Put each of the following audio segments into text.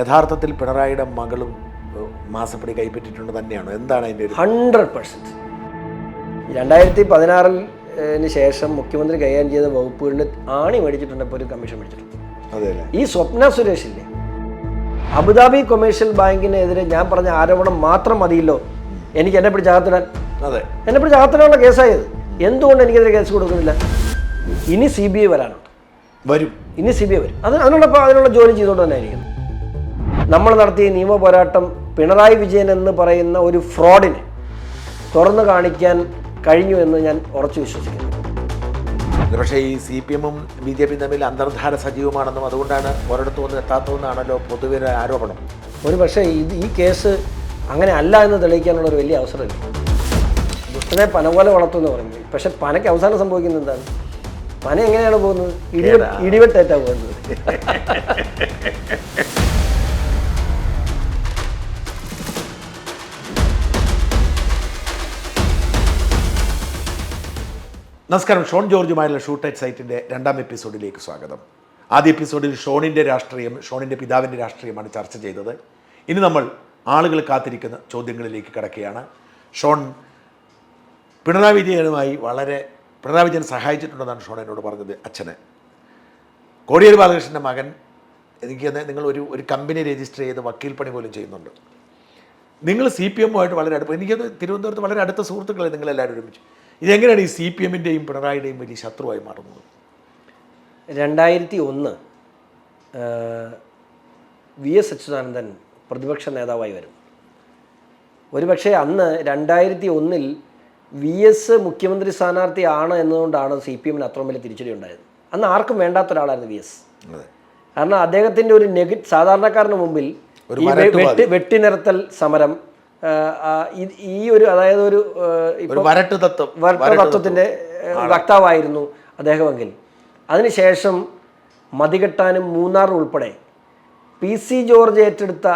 യഥാർത്ഥത്തിൽ പിണറായിയുടെ മകളും മാസപ്പടി കൈപ്പറ്റിയിട്ടുണ്ട് തന്നെയാണോ? എന്താണ് അതിൻ്റെ ഒരു 100%? 2016 ശേഷം മുഖ്യമന്ത്രി കൈകാര്യം ചെയ്ത വകുപ്പുകളിൽ ആണി മേടിച്ചിട്ടുണ്ട്, ഇപ്പോൾ ഒരു കമ്മീഷൻ മേടിച്ചിട്ടുണ്ട്. അതെ. ഈ സ്വപ്ന സുരേഷില്ലേ, അബുദാബി കൊമേഴ്ഷ്യൽ ബാങ്കിനെതിരെ ഞാൻ പറഞ്ഞ ആരോപണം മാത്രം മതിയല്ലോ എനിക്ക് എന്നെ പിടിച്ച് അകത്തിടാൻ. അതെ, എന്നെ പിടിച്ച് അകത്തിടാനുള്ള കേസായത്. എന്തുകൊണ്ട് എനിക്കെതിരെ കേസ് കൊടുക്കുന്നില്ല? ഇനി CBI വരാനുണ്ട്, ഇനി CBI വരും. അതിനുള്ള ജോലി ചെയ്തുകൊണ്ട് തന്നെ ആയിരിക്കും. നമ്മൾ നടത്തിയ നിയമ പോരാട്ടം പിണറായി വിജയൻ എന്ന് പറയുന്ന ഒരു ഫ്രോഡിനെ തുറന്നു കാണിക്കാൻ കഴിഞ്ഞു എന്ന് ഞാൻ ഉറച്ചു വിശ്വസിക്കുന്നു. പക്ഷേ ഈ CPM-ഉം BJP തമ്മിൽ അന്തർധാര സജീവമാണെന്നും അതുകൊണ്ടാണ് ഒരിടത്തുനിന്ന് എത്താത്തതെന്നാണല്ലോ പൊതുവെ ആരോപണം. ഒരു പക്ഷേ ഈ കേസ് അങ്ങനെ അല്ല എന്ന് തെളിയിക്കാനുള്ള ഒരു വലിയ അവസരമില്ല. ദുഷ്ടനെ പന പോലെ വളർത്തുമെന്ന് പറഞ്ഞു. പക്ഷെ പനയ്ക്ക് അവസാനം സംഭവിക്കുന്നത് എന്താണ്? പന എങ്ങനെയാണ് പോകുന്നത്? ഇടിവെട്ടേറ്റാണ് പോകുന്നത്. നമസ്കാരം. ഷോൺ ജോർജുമായുള്ള ഷൂട്ട് അറ്റ് സൈറ്റിൻ്റെ 2ാം എപ്പിസോഡിലേക്ക് സ്വാഗതം. ആദ്യ എപ്പിസോഡിൽ ഷോണിൻ്റെ രാഷ്ട്രീയം, ഷോണിൻ്റെ പിതാവിൻ്റെ രാഷ്ട്രീയമാണ് ചർച്ച ചെയ്തത്. ഇനി നമ്മൾ ആളുകൾ കാത്തിരിക്കുന്ന ചോദ്യങ്ങളിലേക്ക് കടക്കുകയാണ്. ഷോൺ പിണറായി വിജയനുമായി പിണറായി വിജയൻ സഹായിച്ചിട്ടുണ്ടെന്നാണ് ഷോൺ എന്നോട് പറഞ്ഞത്. അച്ഛന് കോടിയേരി ബാലകൃഷ്ണൻ്റെ മകൻ, എനിക്ക് നിങ്ങൾ ഒരു കമ്പനി രജിസ്റ്റർ ചെയ്ത് വക്കീൽ പണി പോലും ചെയ്യുന്നുണ്ട്. നിങ്ങൾ CPM-ഉമായിട്ട് വളരെ അടുപ്പം, എനിക്കത് തിരുവനന്തപുരത്ത് വളരെ അടുത്ത സുഹൃത്തുക്കളെ നിങ്ങളെല്ലാവരും ഒരുമിച്ച്. ഇതെങ്ങനെയാണ് ഈ CPM-ൻ്റെയും പിണറായിയുടെയും വലിയ ശത്രുവായി മാറുന്നത്? 2001 VS അച്യുതാനന്ദൻ പ്രതിപക്ഷ നേതാവായി വരും. ഒരുപക്ഷെ അന്ന് 2001 VS മുഖ്യമന്ത്രി സ്ഥാനാർത്ഥിയാണ് എന്നതുകൊണ്ടാണ് CPM-ന് അത്രയും വലിയ തിരിച്ചടി ഉണ്ടായത്. അന്ന് ആർക്കും വേണ്ടാത്ത ഒരാളായിരുന്നു VS. കാരണം അദ്ദേഹത്തിൻ്റെ ഒരു സാധാരണക്കാരന് മുമ്പിൽ ഈ വെട്ടിനിർത്തൽ സമരം, ഈ ഒരു അതായത് ഒരു വരട്ട് തത്വത്തിൻ്റെ വക്താവായിരുന്നു അദ്ദേഹമെങ്കിൽ. അതിനുശേഷം മതികെട്ടാനും മൂന്നാർ ഉൾപ്പെടെ PC ജോർജ് ഏറ്റെടുത്ത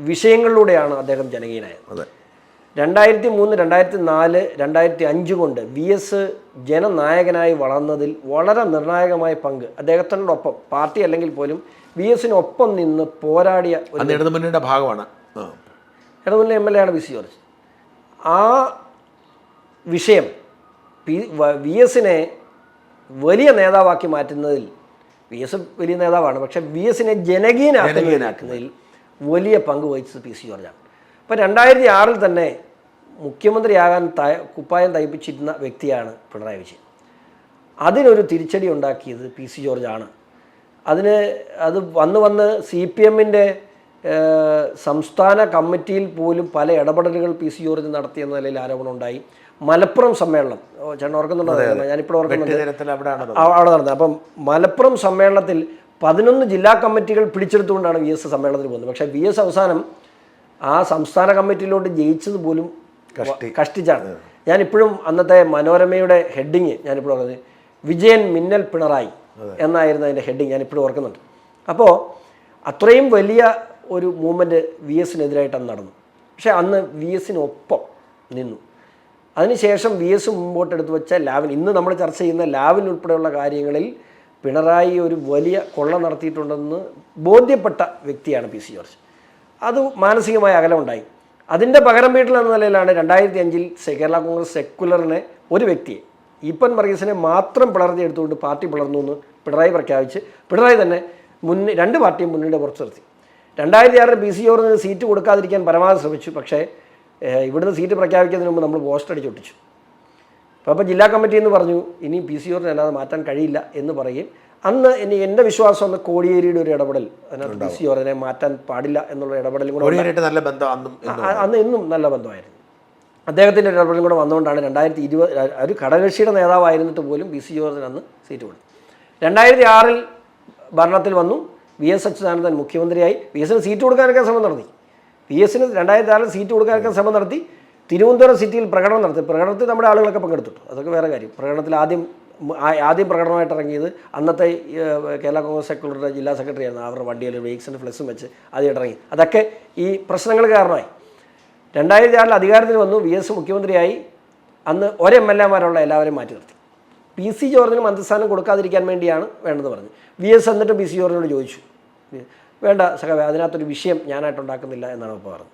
വിഷയങ്ങളിലൂടെയാണ് അദ്ദേഹം ജനകീയനായത്. 2003, 2004, 2005 കൊണ്ട് VS ജനനായകനായി വളർന്നതിൽ വളരെ നിർണായകമായ പങ്ക് അദ്ദേഹത്തിനോടൊപ്പം, പാർട്ടി അല്ലെങ്കിൽ പോലും VS-നൊപ്പം നിന്ന് പോരാടിയ ഇടതുമുന്നണിയുടെ ഭാഗമാണ്. ഇടതുമുന്നണി MLA ആണ് PC ജോർജ്. ആ വിഷയം VS-നെ വലിയ നേതാവാക്കി മാറ്റുന്നതിൽ, VS വലിയ നേതാവാണ്, പക്ഷേ VS-നെ ജനകീയനാക്കുന്നതിൽ വലിയ പങ്ക് വഹിച്ചത് PC ജോർജാണ്. അപ്പോൾ 2006 തന്നെ മുഖ്യമന്ത്രിയാകാൻ കുപ്പായം തയ്പ്പിച്ചിരുന്ന വ്യക്തിയാണ് പിണറായി വിജയൻ. അതിനൊരു തിരിച്ചടി ഉണ്ടാക്കിയത് PC ജോർജാണ്. അത് വന്ന് CPM-ൻ്റെ സംസ്ഥാന കമ്മിറ്റിയിൽ പോലും പല ഇടപെടലുകൾ PC ജോർജ് നടത്തിയെന്ന നിലയിൽ ആരോപണം ഉണ്ടായി. മലപ്പുറം സമ്മേളനം ചേട്ടൻ ഓർക്കുന്നുണ്ടോ? ഞാനിപ്പോൾ ഓർക്കുന്നുണ്ട്, അവിടെ നടന്നത്. അപ്പം മലപ്പുറം സമ്മേളനത്തിൽ 11 ജില്ലാ കമ്മിറ്റികൾ പിടിച്ചെടുത്തുകൊണ്ടാണ് VS സമ്മേളനത്തിൽ പോകുന്നത്. പക്ഷേ VS അവസാനം ആ സംസ്ഥാന കമ്മിറ്റിയിലോട്ട് ജയിച്ചത് പോലും കഷ്ടിച്ചാണ്. ഞാനിപ്പോഴും അന്നത്തെ മനോരമയുടെ ഹെഡിങ് ഞാനിപ്പോൾ ഓർക്കുന്നത് വിജയൻ മിന്നൽ പിണറായി എന്നായിരുന്നു അതിൻ്റെ ഹെഡിങ്, ഞാനിപ്പോഴും ഓർക്കുന്നുണ്ട്. അപ്പോൾ അത്രയും വലിയ ഒരു മൂവ്മെൻറ്റ് VS-നെതിരായിട്ട് അന്ന് നടന്നു. പക്ഷേ അന്ന് VS-നൊപ്പം നിന്നു. അതിനുശേഷം VS മുമ്പോട്ടെടുത്ത് വെച്ച ലാവിൻ, ഇന്ന് നമ്മൾ ചർച്ച ചെയ്യുന്ന ലാവിൻ ഉൾപ്പെടെയുള്ള കാര്യങ്ങളിൽ പിണറായി ഒരു വലിയ കൊള്ള നടത്തിയിട്ടുണ്ടെന്ന് ബോധ്യപ്പെട്ട വ്യക്തിയാണ് PC ജോർജ്. അത് മാനസികമായ അകലമുണ്ടായി. അതിൻ്റെ പകരം വീട്ടിൽ എന്ന നിലയിലാണ് 2005 കേരള കോൺഗ്രസ് സെക്കുലറിനെ, ഒരു വ്യക്തിയെ, ഈപ്പൻ വർഗീസിനെ മാത്രം പിളർത്തിയെടുത്തുകൊണ്ട് പാർട്ടി പിളർന്നു എന്ന് പിണറായി പ്രഖ്യാപിച്ച് പിണറായി തന്നെ രണ്ട് പാർട്ടിയും മുന്നിട്ട് പുറത്തു നിർത്തി. 2006 PC ജോർജിന് സീറ്റ് കൊടുക്കാതിരിക്കാൻ പരമാവധി ശ്രമിച്ചു. പക്ഷേ ഇവിടുന്ന് സീറ്റ് പ്രഖ്യാപിക്കുന്നതിന് മുമ്പ് നമ്മൾ പോസ്റ്റർ അടിച്ചൊട്ടിച്ചു. അപ്പോൾ ജില്ലാ കമ്മിറ്റി എന്ന് പറഞ്ഞു ഇനി PC ജോർജിനെ അല്ലാതെ മാറ്റാൻ കഴിയില്ല എന്ന് പറയുകയും, അന്ന് എൻ്റെ വിശ്വാസം അന്ന് കോടിയേരിയുടെ ഒരു ഇടപെടൽ, അതിനകത്ത് PC ജോർജിനെ മാറ്റാൻ പാടില്ല എന്നുള്ള ഇടപെടലും കൂടെ, അന്ന് ഇന്നും നല്ല ബന്ധമായിരുന്നു. അദ്ദേഹത്തിൻ്റെ ഒരു ഇടപെടലും കൂടെ വന്നുകൊണ്ടാണ് 2020 ഒരു ഘടകകക്ഷിയുടെ നേതാവായിരുന്നിട്ട് പോലും PC ജോർജിന് അന്ന് സീറ്റ് കൊടുത്തു. 2006 ഭരണത്തിൽ വന്നു. VS അച്യുതാനന്ദൻ മുഖ്യമന്ത്രിയായി. VS-ന് സീറ്റ് കൊടുക്കാനൊക്കെ ശ്രമം നടത്തി. VS-ന് 2006 സീറ്റ് കൊടുക്കാനൊക്കെ ശ്രമം നടത്തി. തിരുവനന്തപുരം സിറ്റിയിൽ പ്രകടനം നടത്തി. പ്രകടനത്തിൽ നമ്മുടെ ആളുകളൊക്കെ പങ്കെടുത്തിട്ടു, അതൊക്കെ വേറെ കാര്യം. പ്രകടനത്തിൽ ആദ്യം പ്രകടനമായിട്ട് ഇറങ്ങിയത് അന്നത്തെ കേരള കോൺഗ്രസ് സെക്യുലറുടെ ജില്ലാ സെക്രട്ടറി ആയിരുന്നു. അവരുടെ വണ്ടിയിൽ വെയ്ക്സിൻ്റെ ഫ്ലെക്സും വെച്ച് ആദ്യം ഇറങ്ങി. അതൊക്കെ ഈ പ്രശ്നങ്ങൾ കാരണമായി. 2006 അധികാരത്തിൽ വന്നു. VS മുഖ്യമന്ത്രിയായി. അന്ന് ഒരു MLA-മാരുള്ള എല്ലാവരെയും മാറ്റി നിർത്തി. PC ജോർജിന് മന്ത്രിസ്ഥാനം കൊടുക്കാതിരിക്കാൻ വേണ്ടിയാണ് വേണ്ടത് പറഞ്ഞു. VS എന്നിട്ട് PC ജോർജിനോട് ചോദിച്ചു, വേണ്ട സഖാവേ, അതിനകത്തൊരു വിഷയം ഞാനായിട്ടുണ്ടാക്കുന്നില്ല എന്നാണ് ഇപ്പോൾ പറഞ്ഞത്.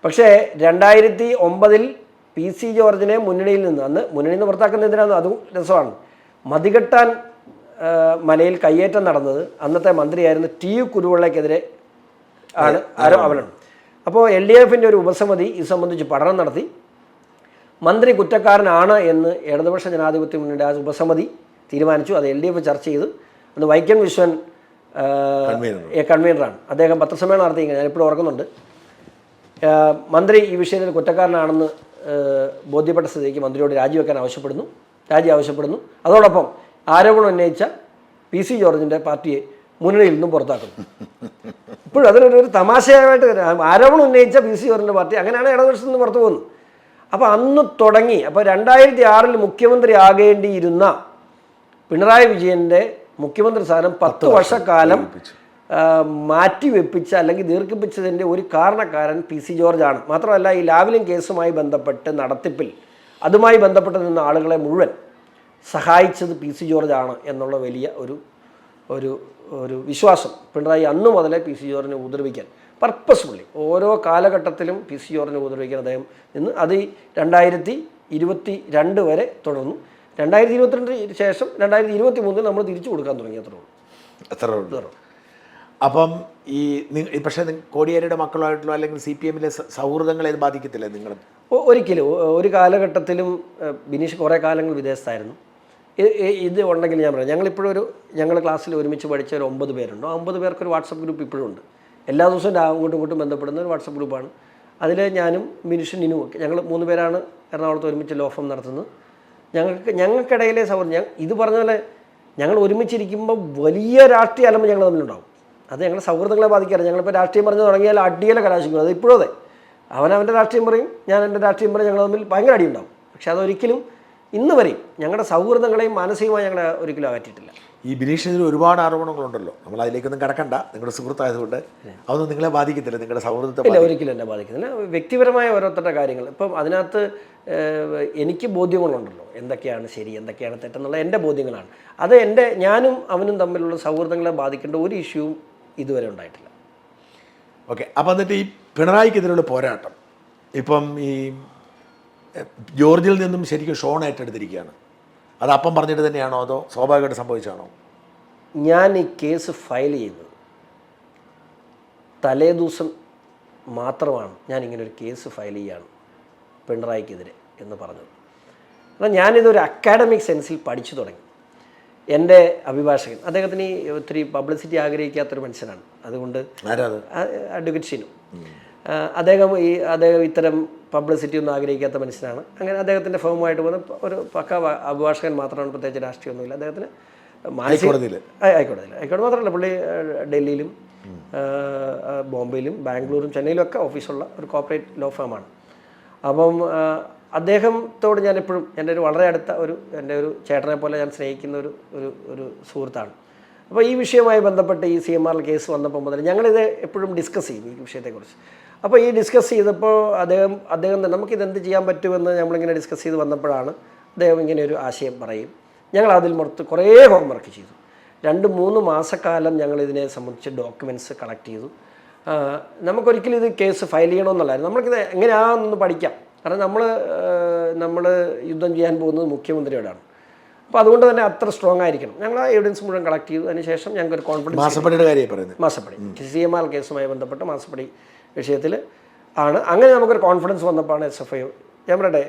പക്ഷേ 2009 PC ജോർജിനെ മുന്നണിയിൽ നിന്ന്, അന്ന് മുന്നണിയിൽ നിന്ന് പുറത്താക്കുന്ന എന്തിനാണെന്ന് അതും രസമാണ്. മതികെട്ടാൻ മലയിൽ കയ്യേറ്റം നടന്നത് അന്നത്തെ മന്ത്രിയായിരുന്ന TU കുരുവിളയ്ക്കെതിരെ ആണ് അവലാണ്. അപ്പോൾ LDFൻ്റെ ഒരു ഉപസമിതി ഇത് സംബന്ധിച്ച് പഠനം നടത്തി. മന്ത്രി കുറ്റക്കാരനാണ് എന്ന് ഇടതുപക്ഷ ജനാധിപത്യ മുന്നണിയുടെ ആ ഉപസമിതി തീരുമാനിച്ചു. അത് LDF ചർച്ച ചെയ്ത്. അന്ന് വൈക്കം വിശ്വൻ കൺവീനറാണ്. അദ്ദേഹം പത്രസമ്മേളനം നടത്തി. ഞാനിപ്പോഴും ഓർക്കുന്നുണ്ട്. മന്ത്രി ഈ വിഷയത്തിൽ കുറ്റക്കാരനാണെന്ന് ബോധ്യപ്പെട്ട സ്ഥിതിക്ക് മന്ത്രിയോട് രാജിവെക്കാൻ ആവശ്യപ്പെടുന്നു. അതോടൊപ്പം ആരോപണം ഉന്നയിച്ച PC ജോർജിൻ്റെ പാർട്ടിയെ മുന്നണിയിൽ നിന്നും പുറത്താക്കുന്നു. ഇപ്പോഴും അതിനൊരു തമാശയായിട്ട് ആരോപണം ഉന്നയിച്ച PC ജോർജിൻ്റെ പാർട്ടി അങ്ങനെയാണ് ഇടതുപക്ഷത്തിൽ നിന്ന് പുറത്തു പോകുന്നത്. അപ്പോൾ അന്ന് തുടങ്ങി. അപ്പോൾ 2006 മുഖ്യമന്ത്രി ആകേണ്ടിയിരുന്ന പിണറായി വിജയൻ്റെ മുഖ്യമന്ത്രി സ്ഥാനം 10 വർഷക്കാലം മാറ്റിവെപ്പിച്ച അല്ലെങ്കിൽ ദീർഘിപ്പിച്ചതിൻ്റെ ഒരു കാരണക്കാരൻ PC ജോർജാണ്. മാത്രമല്ല, ഈ ലാവ്ലിൻ കേസുമായി ബന്ധപ്പെട്ട് നടത്തിപ്പിൽ അതുമായി ബന്ധപ്പെട്ട് നിന്ന ആളുകളെ മുഴുവൻ സഹായിച്ചത് PC ജോർജാണ് എന്നുള്ള വലിയ ഒരു വിശ്വാസം പിണറായി അന്ന് മുതലേ PC ജോർജിനെ ഉപദ്രവിക്കാൻ പർപ്പസ്ഫുള്ളി ഓരോ കാലഘട്ടത്തിലും PC ജോർജിനെ ഉപദ്രവിക്കാൻ അദ്ദേഹം നിന്ന് അത് 2022 വരെ തുടർന്നു. 2022 ശേഷം 2023 നമ്മൾ തിരിച്ചു കൊടുക്കാൻ തുടങ്ങി. അത്രേ ഉള്ളൂ. അപ്പം പക്ഷേ കോടിയേരിയുടെ മക്കളായിട്ടുള്ള അല്ലെങ്കിൽ CPMലെ സൗഹൃദങ്ങളെ ഇത് ബാധിക്കത്തില്ലേ നിങ്ങൾ? ഒരിക്കലും. ഒരു കാലഘട്ടത്തിലും ബിനീഷ് കുറേ കാലങ്ങൾ വിദേശത്തായിരുന്നു. ഇത് ഉണ്ടെങ്കിൽ ഞാൻ പറയാം, ഞങ്ങൾ ക്ലാസ്സിൽ ഒരുമിച്ച് പഠിച്ച ഒരു 9 പേരുണ്ട്. ആ 9 പേർക്കൊരു വാട്സപ്പ് ഗ്രൂപ്പ് ഇപ്പോഴും ഉണ്ട്. എല്ലാ ദിവസവും അങ്ങോട്ടും ഇങ്ങോട്ടും ബന്ധപ്പെടുന്ന ഒരു വാട്സപ്പ് ഗ്രൂപ്പാണ്. അതിൽ ഞാനും ബിനീഷും നിനും ഒക്കെ ഞങ്ങൾ 3 പേരാണ് എറണാകുളത്ത് ഒരുമിച്ച് ലോ ഫേം നടത്തുന്നത്. ഞങ്ങൾക്കിടയിലെ സൗഹൃദം ഇത് പറഞ്ഞ പോലെ ഞങ്ങൾ ഒരുമിച്ചിരിക്കുമ്പോൾ വലിയ രാഷ്ട്രീയ അലമ്പ് ഞങ്ങൾ തമ്മിലുണ്ടാവും. അത് ഞങ്ങളുടെ സൗഹൃദങ്ങളെ ബാധിക്കാറ്. ഞങ്ങളിപ്പോൾ രാഷ്ട്രീയം പറഞ്ഞു തുടങ്ങിയാൽ അടിയിലെ കലാശിക്കും. അത് ഇപ്പോഴും അതെ. അവൻ്റെ രാഷ്ട്രീയം പറയും, ഞാൻ എൻ്റെ രാഷ്ട്രീയം പറയും. ഞങ്ങൾ തമ്മിൽ ഭയങ്കര അടിയുണ്ടാവും. പക്ഷെ അതൊരിക്കലും ഇന്ന് വരെയും ഞങ്ങളുടെ സൗഹൃദങ്ങളെയും മാനസികമായി ഞങ്ങളെ ഒരിക്കലും അകറ്റിയിട്ടില്ല. ഈ ബിനീഷിന് ഒരുപാട് ആരോപണങ്ങളുണ്ടല്ലോ, നമ്മൾ അതിലേക്കൊന്നും കടക്കണ്ട. നിങ്ങളുടെ സുഹൃത്തായതുകൊണ്ട് അതൊന്നും നിങ്ങളെ ബാധിക്കത്തില്ല, നിങ്ങളുടെ സൗഹൃദത്തെ? ഇല്ല, ഒരിക്കലും എന്നെ ബാധിക്കുന്നില്ല. വ്യക്തിപരമായ ഓരോരുത്തരുടെ കാര്യങ്ങൾ ഇപ്പം അതിനകത്ത് എനിക്ക് ബോധ്യങ്ങളുണ്ടല്ലോ, എന്തൊക്കെയാണ് ശരി എന്തൊക്കെയാണ് തെറ്റെന്നുള്ള എൻ്റെ ബോധ്യങ്ങളാണ്. അത് ഞാനും അവനും തമ്മിലുള്ള സൗഹൃദങ്ങളെ ബാധിക്കേണ്ട ഒരു ഇഷ്യൂവും ഇതുവരെ ഉണ്ടായിട്ടില്ല. ഓക്കെ. അപ്പം എന്നിട്ട് ഈ പിണറായിക്കെതിരെയുള്ള പോരാട്ടം ഇപ്പം ഈ ജോർജിൽ നിന്നും ശരിക്കും ഷോൺ ഏറ്റെടുത്തിരിക്കുകയാണ്. അത് അപ്പം പറഞ്ഞിട്ട് തന്നെയാണോ അതോ സ്വാഭാവികമായിട്ട് സംഭവിച്ചാണോ? ഞാൻ ഈ കേസ് ഫയൽ ചെയ്യുന്നത് തലേദിവസം മാത്രമാണ് ഞാൻ ഇങ്ങനൊരു കേസ് ഫയൽ ചെയ്യാണ് പിണറായിക്കെതിരെ എന്ന് പറഞ്ഞത്. എന്നാൽ ഞാനിതൊരു അക്കാഡമിക് സെൻസിൽ പഠിച്ചു തുടങ്ങി. എൻ്റെ അഭിഭാഷകൻ, അദ്ദേഹത്തിന് ഈ ഒത്തിരി പബ്ലിസിറ്റി ആഗ്രഹിക്കാത്തൊരു മനുഷ്യനാണ്. അതുകൊണ്ട് അഡ്വക്കേറ്റ് ഷിനു, അദ്ദേഹം ഇത്തരം പബ്ലിസിറ്റി ഒന്നും ആഗ്രഹിക്കാത്ത മനുഷ്യനാണ്. അങ്ങനെ അദ്ദേഹത്തിൻ്റെ ഫേമുമായിട്ട് വന്ന് ഒരു പക്ക അഭിഭാഷകൻ മാത്രമാണ്, പ്രത്യേകിച്ച് രാഷ്ട്രീയമൊന്നുമില്ല. അദ്ദേഹത്തിന് ഹൈക്കോടതിയിൽ മാത്രമല്ല, പുള്ളി ഡൽഹിയിലും ബോംബെയിലും ബാംഗ്ലൂരും ചെന്നൈയിലും ഒക്കെ ഓഫീസുള്ള ഒരു കോർപ്പറേറ്റ് ലോ ഫേമാണ്. അപ്പം അദ്ദേഹത്തോട് ഞാൻ എപ്പോഴും എൻ്റെ വളരെ അടുത്ത എൻ്റെ ഒരു ചേട്ടനെ പോലെ ഞാൻ സ്നേഹിക്കുന്ന ഒരു സുഹൃത്താണ്. അപ്പോൾ ഈ വിഷയവുമായി ബന്ധപ്പെട്ട് ഈ CMR കേസ് വന്നപ്പോൾ മുതൽ ഞങ്ങളിത് എപ്പോഴും ഡിസ്കസ് ചെയ്യും, ഈ വിഷയത്തെക്കുറിച്ച്. അപ്പോൾ ഈ ഡിസ്കസ് ചെയ്തപ്പോൾ അദ്ദേഹം നമുക്കിതെന്ത് ചെയ്യാൻ പറ്റുമെന്ന് നമ്മളിങ്ങനെ ഡിസ്കസ് ചെയ്ത് വന്നപ്പോഴാണ് അദ്ദേഹം ഇങ്ങനെ ഒരു ആശയം പറയും. ഞങ്ങൾ അതിൽ മൊത്തം കുറേ ഹോംവർക്ക് ചെയ്തു. 2-3 മാസക്കാലം ഞങ്ങളിതിനെ സംബന്ധിച്ച് ഡോക്യുമെൻറ്റ്സ് കളക്ട് ചെയ്തു. നമുക്കൊരിക്കലും ഇത് കേസ് ഫയൽ ചെയ്യണമെന്നുള്ളായിരുന്നു. നമ്മൾക്കിത് എങ്ങനെയാണെന്ന് പഠിക്കാം. കാരണം നമ്മൾ യുദ്ധം ചെയ്യാൻ പോകുന്നത് മുഖ്യമന്ത്രിയോടാണ്. അപ്പോൾ അതുകൊണ്ട് തന്നെ അത്ര സ്ട്രോങ് ആയിരിക്കണം. ഞങ്ങൾ ആ എവിഡൻസ് മുഴുവൻ കളക്ട് ചെയ്തു. അതിനുശേഷം ഞങ്ങൾക്ക് ഒരു കോൺഫിഡൻസ്. മാസപ്പടി CMR കേസുമായി ബന്ധപ്പെട്ട മാസപ്പടി വിഷയത്തിൽ ആണ്. അങ്ങനെ നമുക്കൊരു കോൺഫിഡൻസ് വന്നപ്പോഴാണ് SFI. ഞാൻ പറയട്ടെ,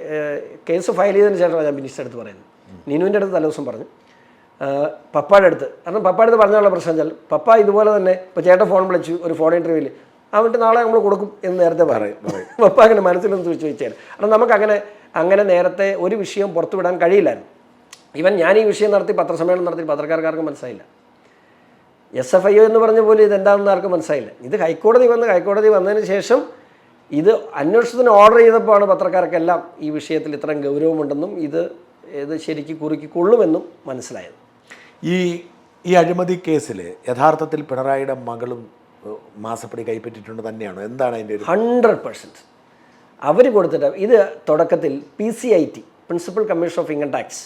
കേസ് ഫയൽ ചെയ്തതിന് ശേഷമാണ് ഞാൻ ബിനീഷിൻ്റെ അടുത്ത് പറയുന്നത്. നിനുവിൻ്റെ അടുത്ത് തലേദിവസം പറഞ്ഞു, പപ്പായുടെ അടുത്ത്. കാരണം പപ്പായുടെ അടുത്ത് പറഞ്ഞുള്ള പ്രശ്നം വെച്ചാൽ പപ്പ ഇതുപോലെ തന്നെ ഇപ്പോൾ ചേട്ടൻ ഫോൺ വിളിച്ചു ഒരു ഫോൺ ഇൻ്റർവ്യൂവിൽ, എന്നിട്ട് നാളെ നമ്മൾ കൊടുക്കും എന്ന് നേരത്തെ പറയും. പപ്പ അങ്ങനെ മനസ്സിലൊന്ന് ചോദിച്ചാൽ, കാരണം നമുക്ക് അങ്ങനെ നേരത്തെ ഒരു വിഷയം പുറത്തുവിടാൻ കഴിയില്ലായിരുന്നു. ഈവൻ ഞാൻ ഈ വിഷയം നടത്തി പത്രസമ്മേളനം നടത്തി പത്രക്കാർക്കാർക്കും മനസ്സിലായില്ല. SFI എന്ന് പറഞ്ഞ പോലെ ഇതെന്താണെന്ന് ആർക്കും മനസ്സിലായില്ല. ഇത് ഹൈക്കോടതി വന്നതിന് ശേഷം ഇത് അന്വേഷണത്തിന് ഓർഡർ ചെയ്തപ്പോഴാണ് പത്രക്കാർക്കെല്ലാം ഈ വിഷയത്തിൽ ഇത്രയും ഗൗരവമുണ്ടെന്നും ഇത് ശരിക്ക് കുറുക്കിക്കൊള്ളുമെന്നും മനസ്സിലായത്. ഈ അഴിമതി കേസിൽ യഥാർത്ഥത്തിൽ പിണറായിയുടെ മകളും മാസപ്പടി കൈപ്പറ്റിയിട്ടുണ്ട് തന്നെയാണോ? എന്താണ് അതിൻ്റെ 100% അവർ കൊടുത്തിട്ട് ഇത് തുടക്കത്തിൽ PCIT principal commission of income tax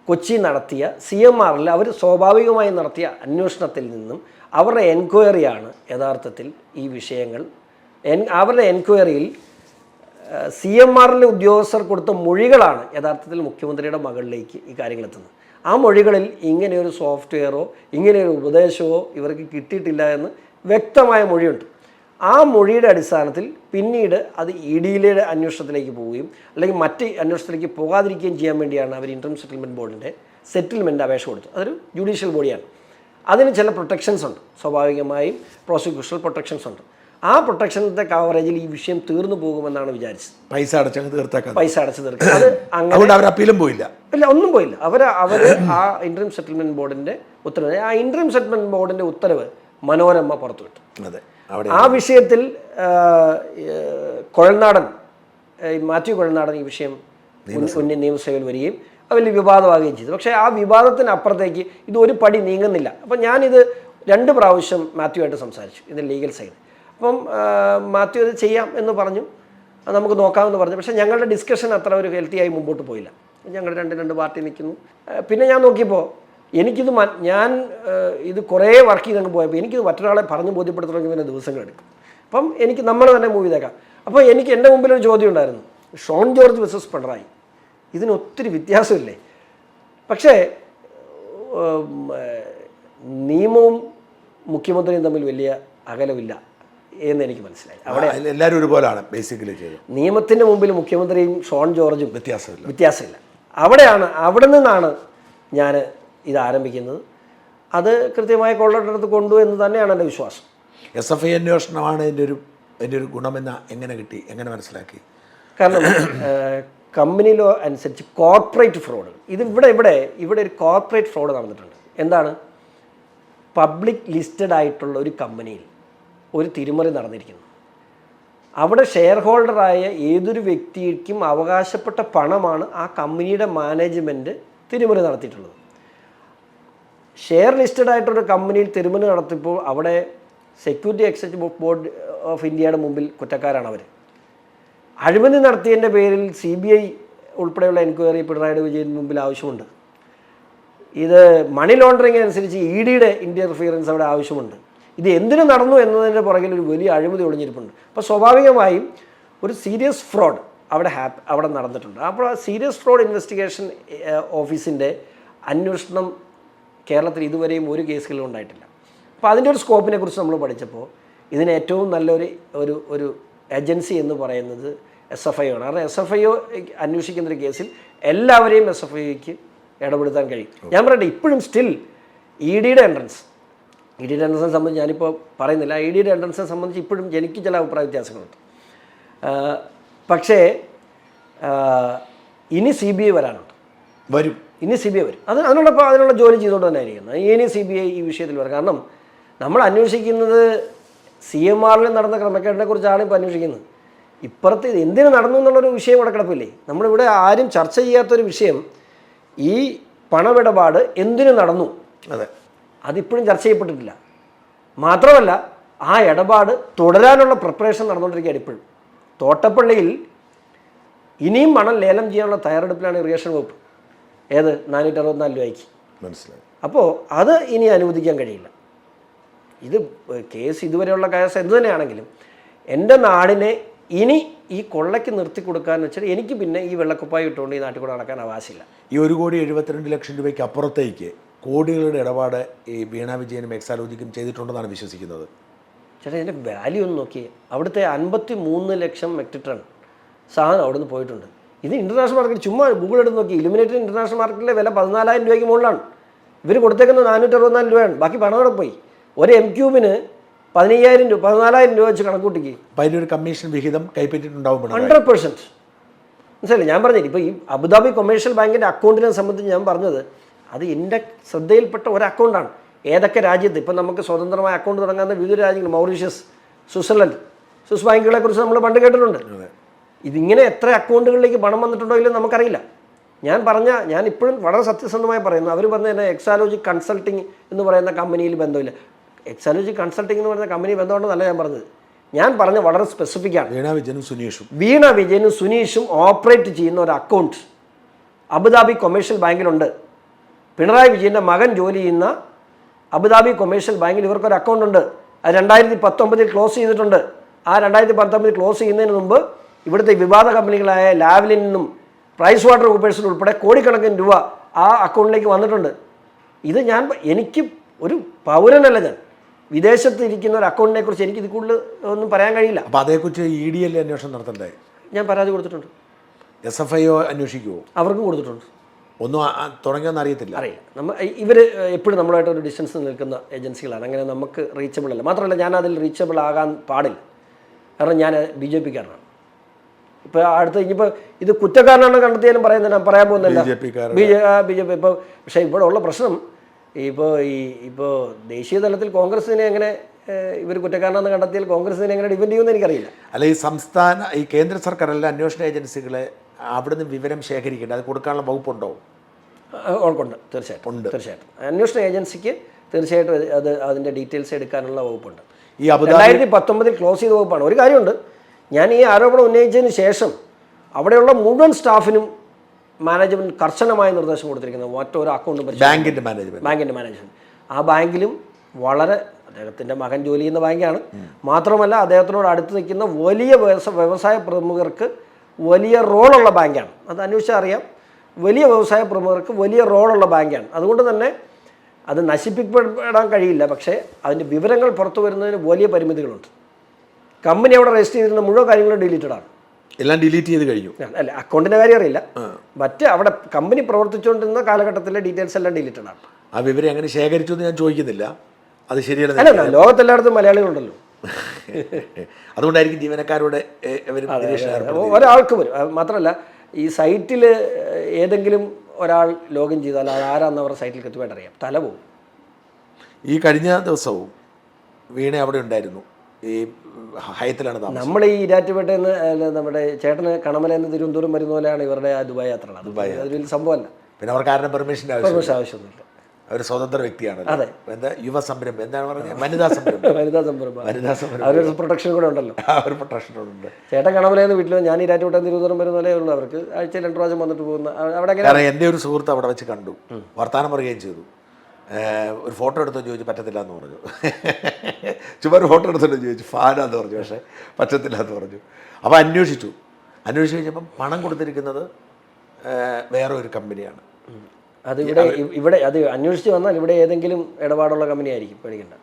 Kochi നടത്തിയ CMRൽ അവർ സ്വാഭാവികമായി നടത്തിയ അന്വേഷണത്തിൽ നിന്നും അവരുടെ എൻക്വയറിയാണ് യഥാർത്ഥത്തിൽ ഈ വിഷയങ്ങൾ. അവരുടെ എൻക്വയറിയിൽ CMRലെ ഉദ്യോഗസ്ഥർ കൊടുത്ത മൊഴികളാണ് യഥാർത്ഥത്തിൽ മുഖ്യമന്ത്രിയുടെ മകളിലേക്ക് ഈ കാര്യങ്ങൾ എത്തുന്നത്. ആ മൊഴികളിൽ ഇങ്ങനെയൊരു സോഫ്റ്റ്വെയറോ ഇങ്ങനെയൊരു ഉപദേശമോ ഇവർക്ക് കിട്ടിയിട്ടില്ല എന്ന് വ്യക്തമായ മൊഴിയുണ്ട്. ആ മൊഴിയുടെ അടിസ്ഥാനത്തിൽ പിന്നീട് അത് EDയിലെ അന്വേഷണത്തിലേക്ക് പോവുകയും അല്ലെങ്കിൽ മറ്റ് അന്വേഷണത്തിലേക്ക് പോകാതിരിക്കുകയും ചെയ്യാൻ വേണ്ടിയാണ് അവർ ഇൻട്രം സെറ്റിൽമെൻറ്റ് ബോർഡിൻ്റെ സെറ്റിൽമെൻറ്റ് അപേക്ഷ കൊടുത്തത്. അതൊരു ജുഡീഷ്യൽ ബോഡിയാണ്. അതിന് ചില പ്രൊട്ടക്ഷൻസ് ഉണ്ട്, സ്വാഭാവികമായും പ്രോസിക്യൂഷണൽ പ്രൊട്ടക്ഷൻസ് ഉണ്ട്. ആ പ്രൊട്ടക്ഷൻ്റെ കവറേജിൽ ഈ വിഷയം തീർന്നു പോകുമെന്നാണ് വിചാരിച്ചത്. പൈസ അടച്ചങ്ങ് തീർത്താക്കാൻ, പൈസ അടച്ച് തീർക്കുക. അത് അങ്ങനെ അവർ അപ്പീലും പോയില്ല, ഇല്ല, ഒന്നും പോയില്ല. അവർ ആ ഇൻട്രീം സെറ്റിൽമെൻറ്റ് ബോർഡിൻ്റെ ഉത്തരവ്, ആ ഇൻട്രീം സെറ്റിൽമെൻറ്റ് ബോർഡിൻ്റെ ഉത്തരവ് മനോരമ പുറത്തുവിട്ടു. അതെ, ആ വിഷയത്തിൽ കുഴൽനാടൻ, മാത്യു കുഴൽനാടൻ ഈ വിഷയം നിയമസഭയിൽ വരികയും വലിയ വിവാദമാകുകയും ചെയ്തു. പക്ഷേ ആ വിവാദത്തിനപ്പുറത്തേക്ക് ഇത് ഒരു പടി നീങ്ങുന്നില്ല. അപ്പം ഞാനിത് 2 പ്രാവശ്യം മാത്യുവായിട്ട് സംസാരിച്ചു, ഇത് ലീഗൽ സൈഡ്. അപ്പം മാത്യു ഇത് ചെയ്യാം എന്ന് പറഞ്ഞു, അത് നമുക്ക് നോക്കാമെന്ന് പറഞ്ഞു. പക്ഷേ ഞങ്ങളുടെ ഡിസ്കഷൻ അത്ര ഒരു ഹെൽത്തിയായി മുമ്പോട്ട് പോയില്ല. ഞങ്ങൾ രണ്ട് പാർട്ടി നിൽക്കുന്നു. പിന്നെ ഞാൻ നോക്കിയപ്പോൾ എനിക്കിത് ഞാൻ ഇത് കുറേ വർക്ക് ചെയ്തങ്ങ് പോയപ്പോൾ എനിക്കിത് മറ്റൊരാളെ പറഞ്ഞ് ബോധ്യപ്പെടുത്തണമെങ്കിൽ തന്നെ ദിവസങ്ങളെടുക്കും. അപ്പം എനിക്ക് നമ്മൾ തന്നെ മൂവ് ചെയ്തേക്കാം. അപ്പോൾ എനിക്ക് എൻ്റെ മുമ്പിലൊരു ചോദ്യം ഉണ്ടായിരുന്നു, ഷോൺ ജോർജ് വേഴ്സസ് പിണറായി, ഇതിന് ഒത്തിരി വ്യത്യാസമില്ലേ? പക്ഷേ നിയമവും മുഖ്യമന്ത്രിയും തമ്മിൽ വലിയ അകലമില്ല എന്ന് എനിക്ക് മനസ്സിലായി. അവിടെ എല്ലാവരും ഒരുപോലെയാണ് ബേസിക്കലി ചെയ്തത്. നിയമത്തിൻ്റെ മുമ്പിൽ മുഖ്യമന്ത്രിയും ഷോൺ ജോർജും വ്യത്യാസമില്ല. അവിടെ നിന്നാണ് ഞാൻ ഇത് ആരംഭിക്കുന്നത്. അത് കൃത്യമായി കൊള്ളട്ടെടുത്ത് കൊണ്ടു എന്ന് തന്നെയാണ് എൻ്റെ വിശ്വാസം. SFI അന്വേഷണമാണ് എൻ്റെ ഒരു ഗുണമെന്ന് എങ്ങനെ കിട്ടി, എങ്ങനെ മനസ്സിലാക്കി? കാരണം കമ്പനി ലോ അനുസരിച്ച് കോർപ്പറേറ്റ് ഫ്രോഡ്, ഇത് ഇവിടെ ഒരു കോർപ്പറേറ്റ് ഫ്രോഡ് നടന്നിട്ടുണ്ട്. എന്താണ്? പബ്ലിക് ലിസ്റ്റഡ് ആയിട്ടുള്ള ഒരു കമ്പനിയിൽ ഒരു തിരിമറി നടന്നിരിക്കുന്നു. അവിടെ ഷെയർ ഹോൾഡറായ ഏതൊരു വ്യക്തിക്കും അവകാശപ്പെട്ട പണമാണ് ആ കമ്പനിയുടെ മാനേജ്മെൻറ്റ് തിരിമറി നടത്തിയിട്ടുള്ളത്. ഷെയർ ലിസ്റ്റഡ് ആയിട്ടൊരു കമ്പനിയിൽ തിരിമറി നടത്തിയപ്പോൾ അവിടെ സെക്യൂരിറ്റി എക്സ്ചേഞ്ച് ബോർഡ് ഓഫ് ഇന്ത്യയുടെ മുമ്പിൽ കുറ്റക്കാരാണ് അവർ. അഴിമതി നടത്തിയതിൻ്റെ പേരിൽ CBI ഉൾപ്പെടെയുള്ള എൻക്വയറി പിണറായി വിജയന് മുമ്പിൽ ആവശ്യമുണ്ട്. ഇത് മണി ലോണ്ടറിങ് അനുസരിച്ച് EDയുടെ ഇൻ്റർഫിയറൻസ് അവിടെ ആവശ്യമുണ്ട്. ഇത് എന്തിനു നടന്നു എന്നതിൻ്റെ പുറകിൽ ഒരു വലിയ അഴിമതി ഒളിഞ്ഞിരിപ്പുണ്ട്. അപ്പോൾ സ്വാഭാവികമായും ഒരു സീരിയസ് ഫ്രോഡ് അവിടെ നടന്നിട്ടുണ്ട്. അപ്പോൾ ആ സീരിയസ് ഫ്രോഡ് ഇൻവെസ്റ്റിഗേഷൻ ഓഫീസിൻ്റെ അന്വേഷണം കേരളത്തിൽ ഇതുവരെയും ഒരു കേസുകളും ഉണ്ടായിട്ടില്ല. അപ്പോൾ അതിൻ്റെ ഒരു സ്കോപ്പിനെ കുറിച്ച് നമ്മൾ പഠിച്ചപ്പോൾ ഇതിന് ഏറ്റവും നല്ലൊരു ഒരു ഏജൻസി എന്ന് പറയുന്നത് SFI ആണ്. കാരണം SFI അന്വേഷിക്കുന്നൊരു കേസിൽ എല്ലാവരെയും SFIക്ക് ഇടപെടുത്താൻ കഴിയും. ഞാൻ പറയട്ടെ, ഇപ്പോഴും സ്റ്റിൽ EDയുടെ എൻട്രൻസിനെ സംബന്ധിച്ച് ഞാനിപ്പോൾ പറയുന്നില്ല. EDയുടെ എൻട്രൻസിനെ സംബന്ധിച്ച് ഇപ്പോഴും എനിക്ക് ചില അഭിപ്രായ വ്യത്യാസങ്ങളുണ്ട്. പക്ഷേ ഇനി CBI വരും. ഇനി CBI വരും. അതിനുള്ള ജോലി ചെയ്തുകൊണ്ട് തന്നെ ആയിരിക്കുന്നത്. ഇനി CBI ഈ വിഷയത്തിൽ വരും. കാരണം നമ്മൾ അന്വേഷിക്കുന്നത് CMRൽ നടന്ന ക്രമക്കേടിനെ കുറിച്ചാണ് ഇപ്പോൾ അന്വേഷിക്കുന്നത്. ഇപ്പുറത്ത് ഇത് എന്തിനു നടന്നു എന്നുള്ളൊരു വിഷയം ഇവിടെ കിടപ്പില്ലേ? നമ്മളിവിടെ ആരും ചർച്ച ചെയ്യാത്തൊരു വിഷയം, ഈ പണമിടപാട് എന്തിനു നടന്നു, അതെ, അതിപ്പോഴും ചർച്ച ചെയ്യപ്പെട്ടിട്ടില്ല. മാത്രമല്ല ആ ഇടപാട് തുടരാനുള്ള പ്രിപ്പറേഷൻ നടന്നുകൊണ്ടിരിക്കുകയാണ് ഇപ്പോഴും. തോട്ടപ്പള്ളിയിൽ ഇനിയും മണം ലേലം ചെയ്യാനുള്ള തയ്യാറെടുപ്പിലാണ് ഇറിഗേഷൻ വകുപ്പ്. 464 രൂപയ്ക്ക്. മനസ്സിലായി. അപ്പോൾ അത് ഇനി അനുവദിക്കാൻ കഴിയില്ല. ഇത് കേസ് ഇതുവരെയുള്ള കേസ് എന്തു തന്നെയാണെങ്കിലും എൻ്റെ നാടിനെ ഇനി ഈ കൊള്ളയ്ക്ക് നിർത്തി കൊടുക്കാന്ന് വെച്ചാൽ എനിക്ക് പിന്നെ ഈ വെള്ളക്കുപ്പായി ഇട്ടുകൊണ്ട് ഈ നാട്ടിൽ കൂടെ നടക്കാൻ അവകാശമില്ല. ഈ 1,72,00,000 രൂപയ്ക്ക് അപ്പുറത്തേക്ക് കോടികളുടെ ഇടപാട് ഈ വീണ വിജയനും എക്സാലോജിക്കും ചെയ്തിട്ടുണ്ടെന്നാണ് വിശ്വസിക്കുന്നത്. ചേട്ടാ, ഇതിൻ്റെ വാല്യൂ ഒന്ന് നോക്കിയേ. അവിടുത്തെ 53 ലക്ഷം മെട്രിക് ടൺ സാധനം അവിടെ നിന്ന് പോയിട്ടുണ്ട്. ഇത് ഇൻ്റർനാഷണൽ മാർക്കറ്റ് ചുമ്മാ ഗൂഗിൾ എടുത്ത് നോക്കി, ഇലുമിനേറ്റഡ് ഇൻ്റർനാഷണൽ മാർക്കറ്റിലെ വില 14,000 രൂപയ്ക്ക് മുകളിലാണ്. ഇവർ കൊടുത്തേക്കുന്നത് 464 രൂപയാണ്. ബാക്കി പണം അവിടെ പോയി. ഒരു M3 15,000 രൂപ 14,000 രൂപ വെച്ച് കണക്കൂട്ടിക്ക്. അപ്പോൾ അതിലൊരു കമ്മീഷൻ വിഹിതം കൈപ്പറ്റിയിട്ടുണ്ടാവും. 100%. മനസ്സിലായി ഞാൻ പറഞ്ഞില്ല. ഇപ്പോൾ ഈ അബുദാബി കൊമേഴ്ഷ്യൽ ബാങ്കിൻ്റെ അക്കൗണ്ടിനെ സംബന്ധിച്ച് ഞാൻ പറഞ്ഞത് അത് എൻ്റെ ശ്രദ്ധയിൽപ്പെട്ട ഒരു അക്കൗണ്ടാണ്. ഏതൊക്കെ രാജ്യത്ത് ഇപ്പം നമുക്ക് സ്വതന്ത്രമായ അക്കൗണ്ട് തുടങ്ങാവുന്ന വിവിധ രാജ്യങ്ങൾ, മൗറീഷ്യസ്, സ്വിറ്റ്സർലൻഡ്, സ്വിസ് ബാങ്കുകളെ കുറിച്ച് നമ്മൾ പണ്ട് കേട്ടിട്ടുണ്ട്. ഇതിങ്ങനെ എത്ര അക്കൗണ്ടുകളിലേക്ക് പണം വന്നിട്ടുണ്ടോ ഇല്ലെന്ന് നമുക്കറിയില്ല. ഞാൻ ഇപ്പോഴും വളരെ സത്യസന്ധമായി പറയുന്നു. അവർ പറഞ്ഞ തന്നെ എക്സാലോജി കൺസൾട്ടിങ് എന്ന് പറയുന്ന കമ്പനിയിൽ ബന്ധമില്ല. എക്സാലോജി കൺസൾട്ടിങ് എന്ന് പറയുന്ന കമ്പനി ബന്ധമുണ്ടെന്നല്ല ഞാൻ പറഞ്ഞത്. ഞാൻ പറഞ്ഞ വളരെ സ്പെസിഫിക്കാണ്. വീണ വിജയനും സുനീഷും ഓപ്പറേറ്റ് ചെയ്യുന്ന ഒരു അക്കൗണ്ട് അബുദാബി കൊമേഴ്ഷ്യൽ ബാങ്കിലുണ്ട്. പിണറായി വിജയൻ്റെ മകൻ ജോലി ചെയ്യുന്ന അബുദാബി കൊമേഴ്ഷ്യൽ ബാങ്കിൽ ഇവർക്കൊരു അക്കൗണ്ട് ഉണ്ട്. അത് 2019 ക്ലോസ് ചെയ്തിട്ടുണ്ട്. ആ 2019 ക്ലോസ് ചെയ്യുന്നതിന് മുമ്പ് ഇവിടുത്തെ വിവാദ കമ്പനികളായ ലാവ്ലിനും പ്രൈസ് വാട്ടർ കൂപ്പേഴ്സിനും ഉൾപ്പെടെ കോടിക്കണക്കിന് രൂപ ആ അക്കൗണ്ടിലേക്ക് വന്നിട്ടുണ്ട്. ഇത് എനിക്ക് ഒരു പൗരനല്ല, ഞാൻ വിദേശത്ത് ഇരിക്കുന്ന ഒരു അക്കൗണ്ടിനെ കുറിച്ച് എനിക്ക് ഇത് കൂടുതൽ ഒന്നും പറയാൻ കഴിയില്ല. അപ്പോൾ അതേക്കുറിച്ച് ED അല്ലേ അന്വേഷണം നടത്തണ്ടേ? ഞാൻ പരാതി കൊടുത്തിട്ടുണ്ട്. SFIO അന്വേഷിക്കുമോ? അവർക്കും കൊടുത്തിട്ടുണ്ട്. ഒന്നും തുടങ്ങിയെന്ന് അറിയത്തില്ല. അറിയില്ല. ഇവർ എപ്പോഴും നമ്മളായിട്ട് ഒരു ഡിസ്റ്റൻസ് നിൽക്കുന്ന ഏജൻസികളാണ്. അങ്ങനെ നമുക്ക് റീച്ചബിൾ അല്ല. മാത്രമല്ല ഞാൻ അതിൽ റീച്ചബിൾ ആകാൻ പാടില്ല. കാരണം ഞാൻ BJP-കാരനാണ്. ഇപ്പോൾ ഇനിയിപ്പോൾ ഇത് കുറ്റക്കാരനാണ് കണ്ടെത്തിയാലും പറയാൻ പോകുന്നില്ല. BJP. ഇപ്പോൾ പക്ഷേ ഇവിടെ ഉള്ള പ്രശ്നം ഇപ്പോൾ ദേശീയ തലത്തിൽ കോൺഗ്രസിനെ എങ്ങനെ ഇവർ കുറ്റക്കാരനാണെന്ന് കണ്ടെത്തിയാൽ കോൺഗ്രസിനെ എങ്ങനെ ഡിഫെൻഡ് ചെയ്യുമെന്ന് എനിക്കറിയില്ല. അല്ല, ഈ കേന്ദ്ര സർക്കാർ അല്ല അന്വേഷണ ഏജൻസികളെ അവിടുന്ന് വിവരം ശേഖരിക്കേണ്ടത്, അത് കൊടുക്കാനുള്ള വകുപ്പുണ്ടോ? ഉണ്ട്, തീർച്ചയായിട്ടും. അന്വേഷണ ഏജൻസിക്ക് തീർച്ചയായിട്ടും അതിൻ്റെ ഡീറ്റെയിൽസ് എടുക്കാനുള്ള വകുപ്പുണ്ട്. ഈ 2019 ക്ലോസ് ചെയ്ത വകുപ്പാണ്. ഒരു കാര്യമുണ്ട്, ഞാൻ ഈ ആരോപണം ഉന്നയിച്ചതിന് ശേഷം അവിടെയുള്ള മുഴുവൻ സ്റ്റാഫിനും മാനേജ്മെൻറ്റ് കർശനമായ നിർദ്ദേശം കൊടുത്തിരിക്കുന്നത് മറ്റൊരു അക്കൗണ്ട് ബാങ്കിൻ്റെ മാനേജ്മെൻറ്റ്. ആ ബാങ്കിലും വളരെ, അദ്ദേഹത്തിൻ്റെ മകൻ ജോലി ചെയ്യുന്ന ബാങ്കാണ്. മാത്രമല്ല അദ്ദേഹത്തിനോട് അടുത്ത് നിൽക്കുന്ന വലിയ വ്യവസായ പ്രമുഖർക്ക് വലിയ റോളുള്ള ബാങ്കാണ്. അത് അന്വേഷിച്ചാൽ അറിയാം. വലിയ വ്യവസായ പ്രമുഖർക്ക് വലിയ റോളുള്ള ബാങ്കാണ്. അതുകൊണ്ട് തന്നെ അത് നശിപ്പിക്കപ്പെടാൻ കഴിയില്ല. പക്ഷേ അതിൻ്റെ വിവരങ്ങൾ പുറത്തു വരുന്നതിന് വലിയ പരിമിതികളുണ്ട്. കമ്പനി അവിടെ രജിസ്റ്റർ ചെയ്തിരുന്ന മുഴുവൻ കാര്യങ്ങളും ഡിലീറ്റഡ് ആണ്. എല്ലാം ഡിലീറ്റ് ചെയ്ത് കഴിഞ്ഞു. അല്ല, അക്കൗണ്ടിൻ്റെ കാര്യം അറിയില്ല. മറ്റ് അവിടെ കമ്പനി പ്രവർത്തിച്ചുകൊണ്ടിരുന്ന കാലഘട്ടത്തിലെ ഡീറ്റെയിൽസ് എല്ലാം ഡിലീറ്റഡ് ആണ്. ആ വിവരം എങ്ങനെ ശേഖരിച്ചു എന്ന് ഞാൻ ചോദിക്കുന്നില്ല. അത് ശരിയാണ്. അല്ല, ലോകത്തെല്ലായിടത്തും മലയാളികളുണ്ടല്ലോ. അതുകൊണ്ടായിരിക്കും ജീവനക്കാരോട് ഒരാൾക്ക് വരും. മാത്രമല്ല ഈ സൈറ്റിൽ ഏതെങ്കിലും ഒരാൾ ലോഗിൻ ചെയ്താൽ അത് ആരാന്ന് അവരുടെ സൈറ്റിൽ കൃത്യമായിട്ട് അറിയാം. തല പോകും. ഈ കഴിഞ്ഞ ദിവസവും വീണ അവിടെ ഉണ്ടായിരുന്നു. ഈ ഹയത്തിലാണ് നമ്മൾ ഈ ഇരാറ്റുപേട്ടയിൽ നിന്ന് നമ്മുടെ ചേട്ടന് കണമലയിൽ നിന്ന് തിരുവനന്തപുരം വരുന്ന പോലെയാണ് ഇവരുടെ ആ ദുബായ് യാത്ര. അതൊരു വലിയ സംഭവമല്ല. പിന്നെ അവർക്ക് ആരുടെ പെർമിഷൻ്റെ ആവശ്യമൊന്നുമില്ല. അവർ സ്വതന്ത്ര വ്യക്തിയാണ്. അതെ. എന്താ യുവ സംരംഭം, എന്താണ് പറഞ്ഞത്? വനിതാ സംരംഭം. അവരൊരു പ്രൊട്ടക്ഷൻ കൂടെ ഉണ്ടല്ലോ. ഒരു പ്രൊട്ടക്ഷനുണ്ട്. ചേട്ടൻ കണമലയെന്ന് വീട്ടിൽ ഞാൻ ഈ രാറ്റുപേട്ടയിൽ തിരുവനന്തപുരം വരുന്ന പോലെ ഉള്ളൂ. അവർക്ക് ആഴ്ചയിൽ 2 പ്രാവശ്യം വന്നിട്ട് പോകുന്ന അവിടെ. കാരണം എൻ്റെ ഒരു സുഹൃത്ത് അവിടെ വെച്ച് കണ്ടു, വർത്തമാനം പറയുകയും ചെയ്തു. ഒരു ഫോട്ടോ എടുത്തോ ചോദിച്ചു, പറ്റത്തില്ല എന്ന് പറഞ്ഞു. ചുമ്മാ ഒരു ഫോട്ടോ എടുത്തിട്ട് ചോദിച്ചു, ഫാനാന്ന് പറഞ്ഞു. പക്ഷേ പറ്റത്തില്ല എന്ന് പറഞ്ഞു. അപ്പോൾ അന്വേഷിച്ചു കഴിഞ്ഞപ്പം പണം കൊടുത്തിരിക്കുന്നത് വേറെ ഒരു കമ്പനിയാണ്. അത് ഇവിടെ അത് അന്വേഷിച്ച് വന്നാൽ ഇവിടെ ഏതെങ്കിലും ഇടപാടുള്ള കമ്പനി ആയിരിക്കും, പേടിക്കണ്ട.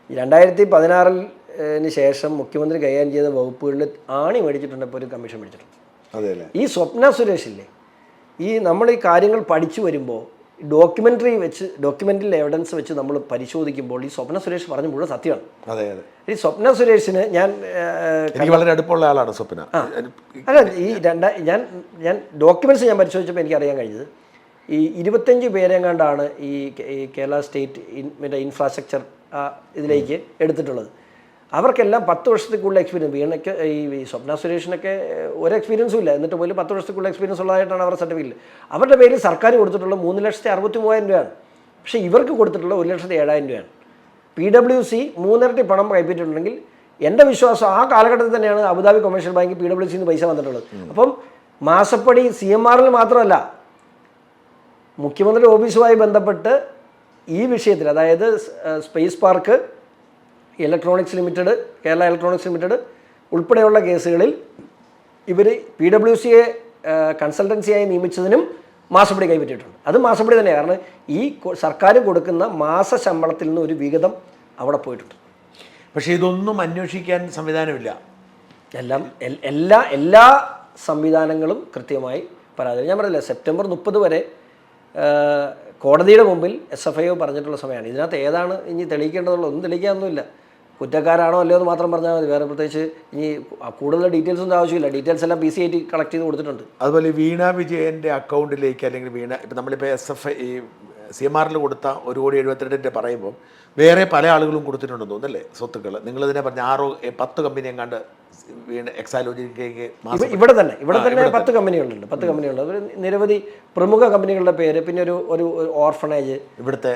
2016 ശേഷം മുഖ്യമന്ത്രി കൈകാര്യം ചെയ്ത വകുപ്പുകളിൽ ആണി മേടിച്ചിട്ടുണ്ട്. ഇപ്പോൾ ഒരു കമ്മീഷൻ മേടിച്ചിട്ടുണ്ട്. അതെയല്ലേ? ഈ സ്വപ്ന സുരേഷ് ഇല്ലേ, നമ്മൾ ഈ കാര്യങ്ങൾ പഠിച്ചു വരുമ്പോൾ ഡോക്യുമെൻ്റൽ എവിഡൻസ് വെച്ച് നമ്മൾ പരിശോധിക്കുമ്പോൾ ഈ സ്വപ്ന സുരേഷ് പറഞ്ഞ മുഴുവൻ സത്യമാണ്. അതെ. ഈ സ്വപ്ന സുരേഷിന് ഞാൻ വളരെ അടുപ്പമുള്ള ആളാണ് സ്വപ്ന. അല്ല, ഈ ഞാൻ ഡോക്യുമെൻറ്റ്സ് ഞാൻ പരിശോധിച്ചപ്പോൾ എനിക്ക് അറിയാൻ കഴിഞ്ഞത് ഈ 25 പേരെങ്ങാണ്ടാണ് ഈ കേരള സ്റ്റേറ്റ് ഇൻഫ്രാസ്ട്രക്ചർ ഇതിലേക്ക് എടുത്തിട്ടുള്ളത്. അവർക്കെല്ലാം 10 വർഷത്തിൽ കൂടുതൽ എക്സ്പീരിയൻസ്. വീണയ്ക്ക് ഈ സ്വപ്ന സുരേഷിനൊക്കെ ഒരു എക്സ്പീരിയൻസും ഇല്ല. എന്നിട്ട് പോലും 10 വർഷത്തിൽ കൂടുതൽ എക്സ്പീരിയൻസ് ഉള്ളതായിട്ടാണ് അവരുടെ സർട്ടിഫിക്കറ്റ്. അവരുടെ പേരിൽ സർക്കാർ കൊടുത്തിട്ടുള്ള 3,63,000 രൂപയാണ്. പക്ഷേ ഇവർക്ക് കൊടുത്തിട്ടുള്ള 1,07,000 രൂപയാണ്. PWC 3 ഇരട്ടി പണം കൈപ്പറ്റിയിട്ടുണ്ടെങ്കിൽ എൻ്റെ വിശ്വാസം ആ കാലഘട്ടത്തിൽ തന്നെയാണ് അബുദാബി കൊമേഴ്ഷ്യൽ ബാങ്ക് PWC പൈസ വന്നിട്ടുള്ളത്. അപ്പം മാസപ്പടി CMRൽ മാത്രമല്ല, മുഖ്യമന്ത്രി ഓഫീസുമായി ബന്ധപ്പെട്ട് ഈ വിഷയത്തിൽ, അതായത് space park, electronics limited, Kerala electronics limited ഉൾപ്പെടെയുള്ള കേസുകളിൽ ഇവർ PWCയെ കൺസൾട്ടൻസിയായി നിയമിച്ചതിനും മാസപ്പടി കൈപ്പറ്റിയിട്ടുണ്ട്. അത് മാസപ്പടി തന്നെയാണ്. കാരണം ഈ സർക്കാർ കൊടുക്കുന്ന മാസ ശമ്പളത്തിൽ നിന്ന് ഒരു വിഹിതം അവിടെ പോയിട്ടുണ്ട്. പക്ഷേ ഇതൊന്നും അന്വേഷിക്കാൻ സംവിധാനമില്ല. എല്ലാ സംവിധാനങ്ങളും കൃത്യമായി പരാതി. ഞാൻ പറഞ്ഞില്ല, സെപ്റ്റംബർ 30 വരെ കോടതിയുടെ മുമ്പിൽ SFIO പറഞ്ഞിട്ടുള്ള സമയമാണ്. ഇതിനകത്ത് ഏതാണ് ഇനി തെളിയിക്കേണ്ടതുള്ളത്? ഒന്നും തെളിയിക്കാനൊന്നുമില്ല. കുറ്റക്കാരാണോ അല്ലയോ എന്ന് മാത്രം പറഞ്ഞാൽ മതി. വേറെ പ്രത്യേകിച്ച് ഇനി കൂടുതൽ ഡീറ്റെയിൽസ് ഒന്നും ആവശ്യമില്ല. ഡീറ്റെയിൽസ് എല്ലാം PCI കളക്ട് ചെയ്ത് കൊടുത്തിട്ടുണ്ട്. അതുപോലെ വീണ വിജയൻ്റെ അക്കൗണ്ടിലേക്ക്, അല്ലെങ്കിൽ ഇപ്പം നമ്മളിപ്പോൾ CMRൽ കൊടുത്ത 1,72,00,000 പറയുമ്പോൾ വേറെ പല ആളുകളും കൊടുത്തിട്ടുണ്ടെന്ന് തോന്നുന്നല്ലേ സ്വത്തുക്കൾ? നിങ്ങളിതിനെ പറഞ്ഞ 6-10 കമ്പനിയും കണ്ട് വീണ് എക്സാലോജിക്ക് ഇവിടെ തന്നെ 10 കമ്പനികളുണ്ട്. 10 കമ്പനികളുണ്ട്. ഒരു നിരവധി പ്രമുഖ കമ്പനികളുടെ പേര്, പിന്നെ ഒരു ഓർഫണേജ്, ഇവിടുത്തെ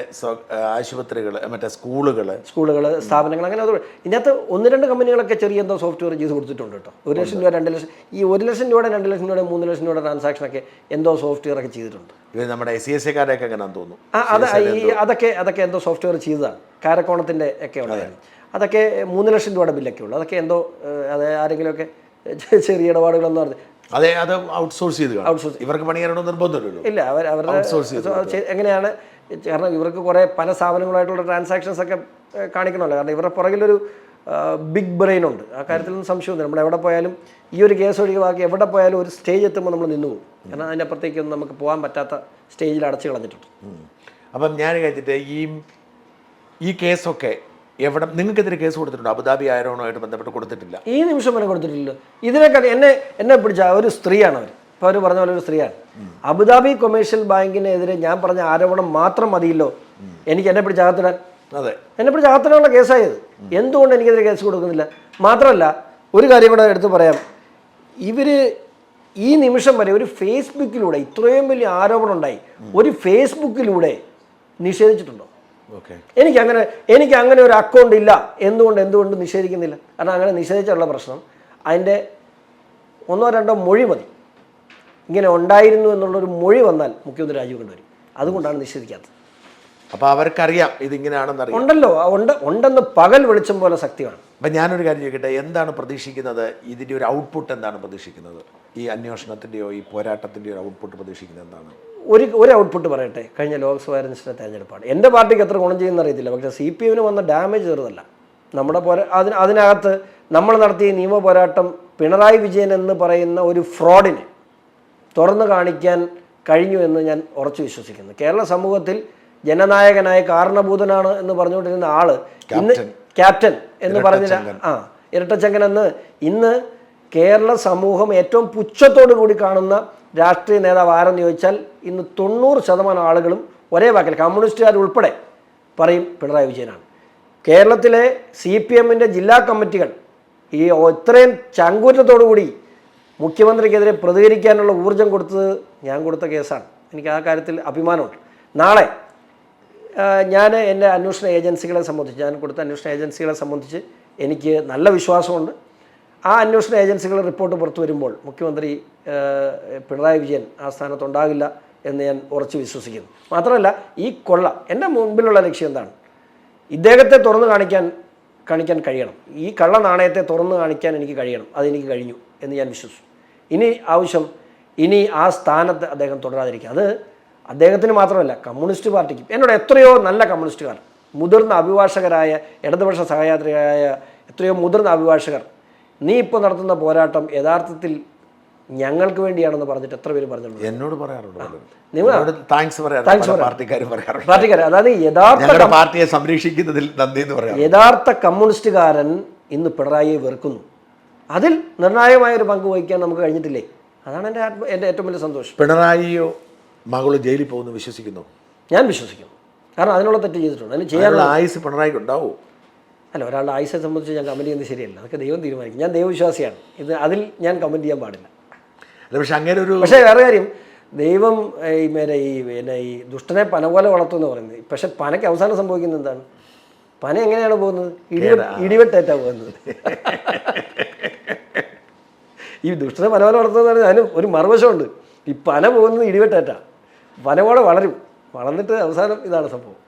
ആശുപത്രികൾ, മറ്റേ സ്കൂളുകൾ, സ്ഥാപനങ്ങൾ, അങ്ങനെ ഇതിനകത്ത് 1-2 കമ്പനികളൊക്കെ ചെറിയ എന്തോ സോഫ്റ്റ്വെയർ ചെയ്ത് കൊടുത്തിട്ടുണ്ട് കേട്ടോ. 1 ലക്ഷം രൂപ, 2 ലക്ഷം, ഈ 1 ലക്ഷം രൂപയുടെ, 2 ലക്ഷം രൂപയുടെ, 3 ലക്ഷം രൂപയുടെ ട്രാൻസാക്ഷനൊക്കെ എന്തോ സോഫ്റ്റ്വെയർ ഒക്കെ ചെയ്തിട്ടുണ്ട്. ഇത് നമ്മുടെ SCSA-കാരെയൊക്കെ എങ്ങനെയാണെന്ന് തോന്നുന്നു. അതൊക്കെ എന്തോ സോഫ്റ്റ്വെയർ ചെയ്തതാണ്. കാരക്കോണത്തിൻ്റെ ഒക്കെ ഉണ്ടായിരുന്നു. അതൊക്കെ 3 ലക്ഷം രൂപയുടെ ബില്ലൊക്കെ ഉള്ളു. അതൊക്കെ എന്തോ അത് ആരെങ്കിലുമൊക്കെ ചെറിയ ഇടപാടുകളെന്ന് പറഞ്ഞു. അതെ, അത് ഔട്ട്സോഴ്സ് ചെയ്ത് ഇവർക്ക് പണിയാനോ നിർബന്ധമില്ലല്ലോ. ഇല്ല, അവരുടെ എങ്ങനെയാണ്, കാരണം ഇവർക്ക് കുറേ പല സ്ഥാപനങ്ങളായിട്ടുള്ള ട്രാൻസാക്ഷൻസ് ഒക്കെ കാണിക്കണമല്ലോ. കാരണം ഇവരുടെ പുറകിലൊരു ബിഗ് ബ്രെയിൻ ഉണ്ട്. ആ കാര്യത്തിലൊന്നും സംശയമൊന്നുമില്ല. നമ്മൾ എവിടെ പോയാലും ഈ ഒരു കേസ് ഒഴികെ ബാക്കി എവിടെ പോയാലും ഒരു സ്റ്റേജ് എത്തുമ്പോൾ നമ്മൾ നിന്നു പോകും. കാരണം അതിൻ്റെ അപ്പുറത്തേക്കൊന്നും നമുക്ക് പോകാൻ പറ്റാത്ത സ്റ്റേജിൽ അടച്ചു കളഞ്ഞിട്ടുണ്ട്. അപ്പം ഞാൻ കഴിച്ചിട്ട് ഈ കേസൊക്കെ എവിടെ നിങ്ങൾക്കെതിരെ കേസ് കൊടുത്തിട്ടുണ്ടോ? അബുദാബി ആരോണുമായിട്ട് ബന്ധപ്പെട്ട് കൊടുത്തിട്ടില്ല. ഈ നിമിഷം വരെ കൊടുത്തിട്ടില്ല. ഇതിനൊക്കെ എന്നെ പിടിച്ച ഒരു സ്ത്രീയാണ് അവർ. ഇപ്പോൾ അവർ പറഞ്ഞ പോലെ ഒരു സ്ത്രീയാണ്. അബുദാബി കൊമേഴ്ഷ്യൽ ബാങ്കിനെതിരെ ഞാൻ പറഞ്ഞ ആരോപണം മാത്രം മതിയല്ലോ എനിക്ക് എന്നെ പിടിച്ച് അകത്തിടാൻ. അതെ, എന്നെ പിടിച്ച് അകത്തിടാനുള്ള കേസായത്. എന്തുകൊണ്ട് എനിക്കെതിരെ കേസ് കൊടുക്കുന്നില്ല? മാത്രമല്ല, ഒരു കാര്യം കൂടെ എടുത്ത് പറയാം. ഇവർ ഈ നിമിഷം വരെ ഒരു ഫേസ്ബുക്കിലൂടെ ഇത്രയും വലിയ ആരോപണം ഉണ്ടായി, ഒരു ഫേസ്ബുക്കിലൂടെ നിഷേധിച്ചിട്ടുണ്ടോ? എനിക്ക് അങ്ങനെ ഒരു അക്കൗണ്ട് ഇല്ല എന്തുകൊണ്ട് നിഷേധിക്കുന്നില്ല? കാരണം അങ്ങനെ നിഷേധിച്ചുള്ള പ്രശ്നം അതിൻ്റെ 1-2 മൊഴി മതി. ഇങ്ങനെ ഉണ്ടായിരുന്നു എന്നുള്ളൊരു മൊഴി വന്നാൽ മുഖ്യമന്ത്രി രാജിവെക്കേണ്ടി വരും. അതുകൊണ്ടാണ് നിഷേധിക്കാത്തത്. അപ്പോൾ അവർക്കറിയാം ഇതിങ്ങനെയാണെന്നറിയാം. ഉണ്ടല്ലോ, ഉണ്ടെന്ന് പകൽ വെളിച്ചം പോലെ സത്യമാണ്. അപ്പം ഞാനൊരു കാര്യം ചോദിക്കട്ടെ, എന്താണ് പ്രതീക്ഷിക്കുന്നത്? ഇതിൻ്റെ ഒരു ഔട്ട്പുട്ട് എന്താണ് പ്രതീക്ഷിക്കുന്നത്? ഈ അന്വേഷണത്തിൻ്റെയോ ഈ പോരാട്ടത്തിൻ്റെയോ ഒരു ഔട്ട്പുട്ട് പ്രതീക്ഷിക്കുന്നത് എന്താണ്? ഒരു ഔട്ട്പുട്ട് പറയട്ടെ. കഴിഞ്ഞ ലോക്സഭാ തെരഞ്ഞെടുപ്പാണ്. എൻ്റെ പാർട്ടിക്ക് എത്ര ഗുണം ചെയ്യുന്ന അറിയത്തില്ല. പക്ഷേ CPM വന്ന ഡാമേജ് ചെറുതല്ല. നമ്മുടെ അതിനകത്ത് നമ്മൾ നടത്തിയ നിയമ പോരാട്ടം പിണറായി വിജയൻ എന്ന് പറയുന്ന ഒരു ഫ്രോഡിനെ തുറന്നു കാണിക്കാൻ കഴിഞ്ഞു എന്ന് ഞാൻ ഉറച്ചു വിശ്വസിക്കുന്നു. കേരള സമൂഹത്തിൽ ജനനായകനായ കാരണഭൂതനാണ് എന്ന് പറഞ്ഞുകൊണ്ടിരുന്ന ആള് ഇന്ന് ക്യാപ്റ്റൻ എന്ന് പറഞ്ഞില്ല, ഇരട്ടച്ചങ്കൻ എന്ന് ഇന്ന് കേരള സമൂഹം ഏറ്റവും പുച്ഛത്തോടു കൂടി കാണുന്ന രാഷ്ട്രീയ നേതാവ് ആരെന്ന് ചോദിച്ചാൽ ഇന്ന് 90% ആളുകളും ഒരേ വാക്കിൽ, കമ്മ്യൂണിസ്റ്റുകാർ ഉൾപ്പെടെ പറയും പിണറായി വിജയനാണ്. കേരളത്തിലെ CPMൻ്റെ ജില്ലാ കമ്മിറ്റികൾ ഈ ഇത്രയും ചങ്കൂറ്റത്തോടു കൂടി മുഖ്യമന്ത്രിക്കെതിരെ പ്രതികരിക്കാനുള്ള ഊർജം കൊടുത്തത് ഞാൻ കൊടുത്ത കേസാണ്. എനിക്ക് ആ കാര്യത്തിൽ അഭിമാനമുണ്ട്. നാളെ ഞാൻ എൻ്റെ അന്വേഷണ ഏജൻസികളെ സംബന്ധിച്ച്, ഞാൻ കൊടുത്ത അന്വേഷണ ഏജൻസികളെ സംബന്ധിച്ച് എനിക്ക് നല്ല വിശ്വാസമുണ്ട്. ആ അന്വേഷണ ഏജൻസികൾ റിപ്പോർട്ട് പുറത്തു വരുമ്പോൾ മുഖ്യമന്ത്രി പിണറായി വിജയൻ ആ സ്ഥാനത്തുണ്ടാകില്ല എന്ന് ഞാൻ ഉറച്ചു വിശ്വസിക്കുന്നു. മാത്രമല്ല, ഈ കൊള്ള എൻ്റെ മുൻപിലുള്ള ലക്ഷ്യം എന്താണ്? ഇദ്ദേഹത്തെ തുറന്നു കാണിക്കാൻ കഴിയണം. ഈ കള്ള നാണയത്തെ തുറന്നു കാണിക്കാൻ എനിക്ക് കഴിയണം. അതെനിക്ക് കഴിഞ്ഞു എന്ന് ഞാൻ വിശ്വസിച്ചു. ഇനി ആ സ്ഥാനത്ത് അദ്ദേഹം തുടരാതിരിക്കുക. അത് അദ്ദേഹത്തിന് മാത്രമല്ല, കമ്മ്യൂണിസ്റ്റ് പാർട്ടിക്കും. എന്നോട് എത്രയോ നല്ല കമ്മ്യൂണിസ്റ്റുകാർ, മുതിർന്ന അഭിഭാഷകരായ, ഇടതുപക്ഷ സഹയാത്രികരായ എത്രയോ മുതിർന്ന അഭിഭാഷകർ, നീ ഇപ്പോൾ നടത്തുന്ന പോരാട്ടം യഥാർത്ഥത്തിൽ ഞങ്ങൾക്ക് വേണ്ടിയാണെന്ന് പറഞ്ഞിട്ട് എത്ര പേര് പറഞ്ഞിട്ടുണ്ട്. എന്നോട് പറയാറുണ്ട്. പാർട്ടിക്കാർ, അതായത് യഥാർത്ഥ പാർട്ടിയെ സംരക്ഷിക്കുന്നതിൽ നന്ദി എന്ന് പറയാം. യഥാർത്ഥ കമ്മ്യൂണിസ്റ്റുകാരൻ ഇന്ന് പിണറായിയെ വെറുക്കുന്നു. അതിൽ നിർണായകമായൊരു പങ്ക് വഹിക്കാൻ നമുക്ക് കഴിഞ്ഞിട്ടില്ലേ? അതാണ് എൻ്റെ ഏറ്റവും വലിയ സന്തോഷം. പിണറായിയോ മകള് ജയിലിൽ പോകുന്നു വിശ്വസിക്കുന്നു? ഞാൻ വിശ്വസിക്കുന്നു. കാരണം അതിനുള്ള തെറ്റ് ചെയ്തിട്ടുണ്ട്. അതിന് ചെയ്യാനുള്ള ആയുസ് പിണറായിക്ക് ഉണ്ടാവുമോ? അല്ല, ഒരാളുടെ ആയുസെ സംബന്ധിച്ച് ഞാൻ കമൻറ്റ് ചെയ്യുന്നത് ശരിയല്ല. അതൊക്കെ ദൈവം തീരുമാനിക്കും. ഞാൻ ദൈവവിശ്വാസിയാണ്. അതിൽ ഞാൻ കമൻറ്റ് ചെയ്യാൻ പാടില്ല. പക്ഷേ വേറെ കാര്യം, ദൈവം ഈ ദുഷ്ടനെ പന പോലെ വളർത്തുമെന്ന് പറയുന്നത്. പക്ഷെ പനയ്ക്ക് അവസാനം സംഭവിക്കുന്നത് എന്താണ്? പന എങ്ങനെയാണ് പോകുന്നത്? ഇടിവെട്ടേറ്റാണ് പോകുന്നത്. ഈ ദുഷ്ടനെ പന പോലെ വളർത്തുന്നത് പറഞ്ഞാൽ അതിന് ഒരു മറുവശമുണ്ട്. ഈ പന പോകുന്നത് ഇടിവെട്ടേറ്റാ. പന പോലെ വളർന്നിട്ട് അവസാനം ഇതാണ് സംഭവം.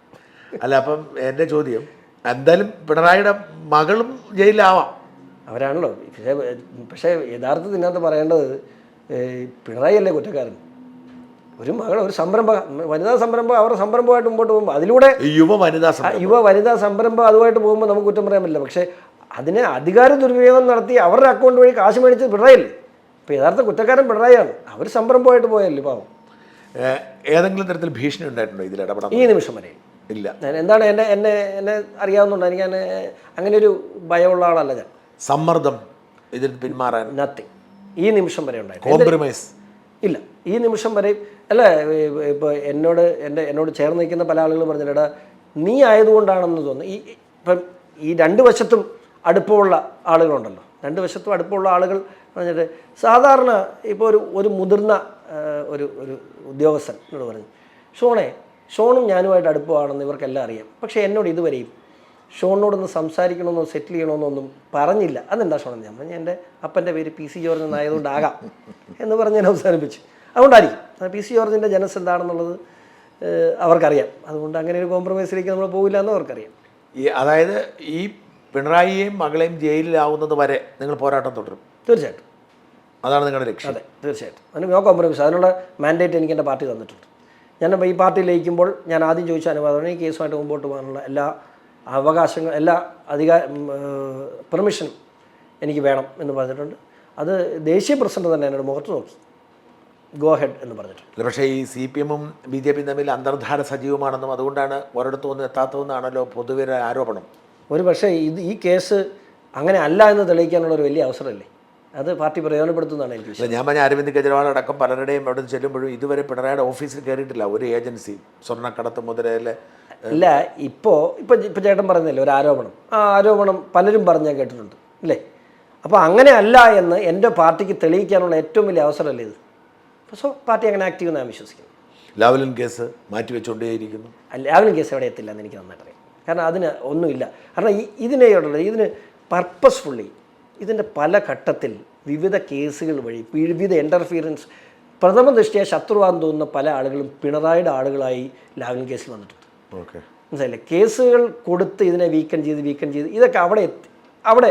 അല്ല, അപ്പം എൻ്റെ ചോദ്യം, എന്തായാലും പിണറായിയുടെ മകളും ജയിലിലാവാം. അവരാണല്ലോ. പക്ഷേ യഥാർത്ഥത്തിൽ ഇതിനകത്ത് പറയേണ്ടത് പിണറായി അല്ലേ കുറ്റക്കാരൻ. ഒരു മകൾ, ഒരു വനിതാ സംരംഭം അവരുടെ സംരംഭമായിട്ട് മുമ്പോട്ട് പോകുമ്പോൾ അതിലൂടെ യുവ വനിതാ സംരംഭം അതുമായിട്ട് പോകുമ്പോൾ നമുക്ക് കുറ്റം പറയാൻ പറ്റില്ല. പക്ഷേ അതിനെ അധികാര ദുർവിനിയോഗം നടത്തി അവരുടെ അക്കൗണ്ട് വഴി കാശ് മേടിച്ചത് പിണറായില്ലേ. അപ്പോൾ യഥാർത്ഥ കുറ്റക്കാരൻ പിണറായിയാണ്. അവർ സംരംഭമായിട്ട് പോയല്ലേ പാവം. ഏതെങ്കിലും തരത്തിൽ ഭീഷണി ഉണ്ടായിട്ടുണ്ടോ ഇതിൽ ഇടപെടാൻ? ഈ നിമിഷം വരെ ഇല്ല. എന്താണ് എന്നെ അറിയാവുന്നുണ്ട്. എനിക്ക് അങ്ങനെ ഒരു ഭയമുള്ള ആളല്ല ഞാൻ. സമ്മർദ്ദം ഇതിൽ പിന്മാറാൻ നത്തിങ് ഈ നിമിഷം വരെ ഉണ്ടായിരുന്നു. കോംപ്രമൈസ് ഇല്ല. ഈ നിമിഷം വരെ അല്ല. ഇപ്പോൾ എന്നോട് ചേർന്ന് നിൽക്കുന്ന പല ആളുകളും പറഞ്ഞില്ലടാ, നീ ആയതുകൊണ്ടാണെന്ന് തോന്നുന്നു. ഇപ്പം ഈ രണ്ട് വശത്തും അടുപ്പമുള്ള ആളുകളുണ്ടല്ലോ, രണ്ട് വശത്തും അടുപ്പമുള്ള ആളുകൾ പറഞ്ഞിട്ട് സാധാരണ ഇപ്പോൾ ഒരു മുതിർന്ന ഒരു ഉദ്യോഗസ്ഥൻ എന്നോട് പറഞ്ഞു, ഷോണും ഞാനുമായിട്ട് അടുപ്പമാണെന്ന് ഇവർക്കെല്ലാം അറിയാം, പക്ഷേ എന്നോട് ഇതുവരെയും ഷോണിനോടൊന്ന് സംസാരിക്കണമെന്നോ സെറ്റിൽ ചെയ്യണമെന്നൊന്നും പറഞ്ഞില്ല. അതെന്താ ഷോൺ? ഞാൻ പറഞ്ഞു എൻ്റെ അപ്പൻ്റെ പേര് PC ജോർജ് എന്നായതുകൊണ്ടാകാം എന്ന് പറഞ്ഞ് ഞാൻ അവസാനിപ്പിച്ചു. അതുകൊണ്ടായിരിക്കും PC ജോർജിൻ്റെ ജനസ് എന്താണെന്നുള്ളത് അവർക്കറിയാം. അതുകൊണ്ട് അങ്ങനെ ഒരു കോംപ്രമൈസിലേക്ക് നമ്മൾ പോകില്ല എന്ന് അവർക്കറിയാം. അതായത് ഈ പിണറായിയെയും മകളെയും ജയിലിലാവുന്നത് വരെ നിങ്ങൾ പോരാട്ടം തുടരും? തീർച്ചയായിട്ടും, അതാണ് നിങ്ങളുടെ ലക്ഷ്യം? അതെ, തീർച്ചയായിട്ടും. അതിന് നോ കോംപ്രമൈസ്. അതിനുള്ള മാൻഡേറ്റ് എനിക്ക് എൻ്റെ പാർട്ടി തന്നിട്ടുണ്ട്. ഞാൻ ഈ പാർട്ടി ലയിക്കുമ്പോൾ ഞാൻ ആദ്യം ചോദിച്ച അനുവാദമാണ് ഈ കേസുമായിട്ട് മുമ്പോട്ട് പോകാനുള്ള എല്ലാ അവകാശങ്ങൾ, എല്ലാ പെർമിഷനും എനിക്ക് വേണം എന്ന് പറഞ്ഞിട്ടുണ്ട്. അത് ദേശീയ പ്രസിഡന്റ് തന്നെ എന്നോട് മുഖത്ത് നോക്കി ഗോ ഹെഡ് എന്ന് പറഞ്ഞിട്ടുണ്ട്. പക്ഷേ ഈ CPM-ഉം BJP-യും തമ്മിൽ അന്തർധാര സജീവമാണെന്നും അതുകൊണ്ടാണ് ഒരിടത്തൊന്നും എത്താത്തതെന്നാണല്ലോ പൊതുവെ ആരോപണം. ഒരു പക്ഷേ ഈ കേസ് അങ്ങനെ അല്ല എന്ന് തെളിയിക്കാനുള്ള ഒരു വലിയ അവസരമല്ലേ, അത് പാർട്ടി പ്രയോജനപ്പെടുത്തുന്നതാണ് എനിക്ക് വിശ്വാസം. ഞാൻ പറഞ്ഞ അരവിന്ദ് കെജ്രിവാൾ അടക്കം പലരുടെയും അവിടെ ചെല്ലുമ്പോഴും ഇതുവരെ പിണറായിയുടെ ഓഫീസിൽ കയറിയിട്ടില്ല ഒരു ഏജൻസി, സ്വർണ്ണക്കടത്ത് മുതലേ. ഇല്ല, ഇപ്പോൾ ചേട്ടൻ പറഞ്ഞില്ലേ ഒരു ആരോപണം, ആ ആരോപണം പലരും പറഞ്ഞ് ഞാൻ കേട്ടിട്ടുണ്ട് അല്ലേ. അപ്പോൾ അങ്ങനെ അല്ല എന്ന് എൻ്റെ പാർട്ടിക്ക് തെളിയിക്കാനുള്ള ഏറ്റവും വലിയ അവസരമല്ലേ ഇത്. സോ പാർട്ടി അങ്ങനെ ആക്റ്റീവ് ഞാൻ വിശ്വസിക്കുന്നു. ലാവ്ലിൻ കേസ് മാറ്റിവെച്ചുകൊണ്ടേയിരിക്കുന്നു. ലാവ്ലിൻ കേസ് എവിടെ എത്തില്ല എന്ന് എനിക്ക് നന്നായിട്ട് അറിയാം. കാരണം അതിന് ഒന്നുമില്ല. കാരണം ഇതിന് പർപ്പസ്ഫുള്ളി ഇതിൻ്റെ പല ഘട്ടത്തിൽ വിവിധ കേസുകൾ വഴി വിവിധ ഇൻ്റർഫിയറൻസ് പ്രഥമ ദൃഷ്ടിയ ശത്രുവാന്ന് തോന്നുന്ന പല ആളുകളും പിണറായിയുടെ ആളുകളായി ലാവ്ലിൻ കേസിൽ വന്നിട്ടുണ്ട്. ഓക്കെ, മനസ്സിലായില്ലേ? കേസുകൾ കൊടുത്ത് ഇതിനെ വീക്കൻ ചെയ്ത് ഇതൊക്കെ അവിടെ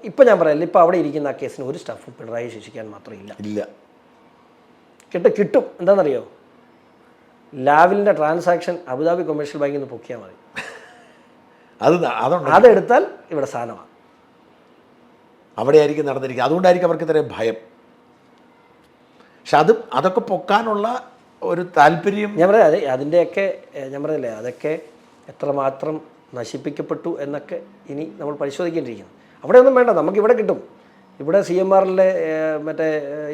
ഇപ്പം ഞാൻ പറയാനില്ല, ഇപ്പം അവിടെ ഇരിക്കുന്ന ആ കേസിന് ഒരു സ്റ്റാഫും പിണറായി ശിക്ഷിക്കാൻ മാത്രം ഇല്ല. കിട്ടും. എന്താണെന്നറിയോ? ലാവ്ലിൻ്റെ ട്രാൻസാക്ഷൻ അബുദാബി കൊമേഴ്ഷ്യൽ ബാങ്കിൽ നിന്ന് പൊക്കിയാൽ മതി. അതെടുത്താൽ ഇവിടെ സാധനമാണ്. അവിടെ ആയിരിക്കും നടന്നിരിക്കുക. അതുകൊണ്ടായിരിക്കും അവർക്ക് ഇത്രയും ഭയം. പക്ഷെ അതൊക്കെ പൊക്കാനുള്ള ഒരു താല്പര്യം ഞാൻ പറയാം. അതിൻ്റെയൊക്കെ ഞാൻ പറഞ്ഞില്ലേ, അതൊക്കെ എത്രമാത്രം നശിപ്പിക്കപ്പെട്ടു എന്നൊക്കെ ഇനി നമ്മൾ പരിശോധിക്കേണ്ടിയിരിക്കുന്നു. അവിടെ ഒന്നും വേണ്ട, നമുക്കിവിടെ കിട്ടും. ഇവിടെ CMR-ലെ മറ്റേ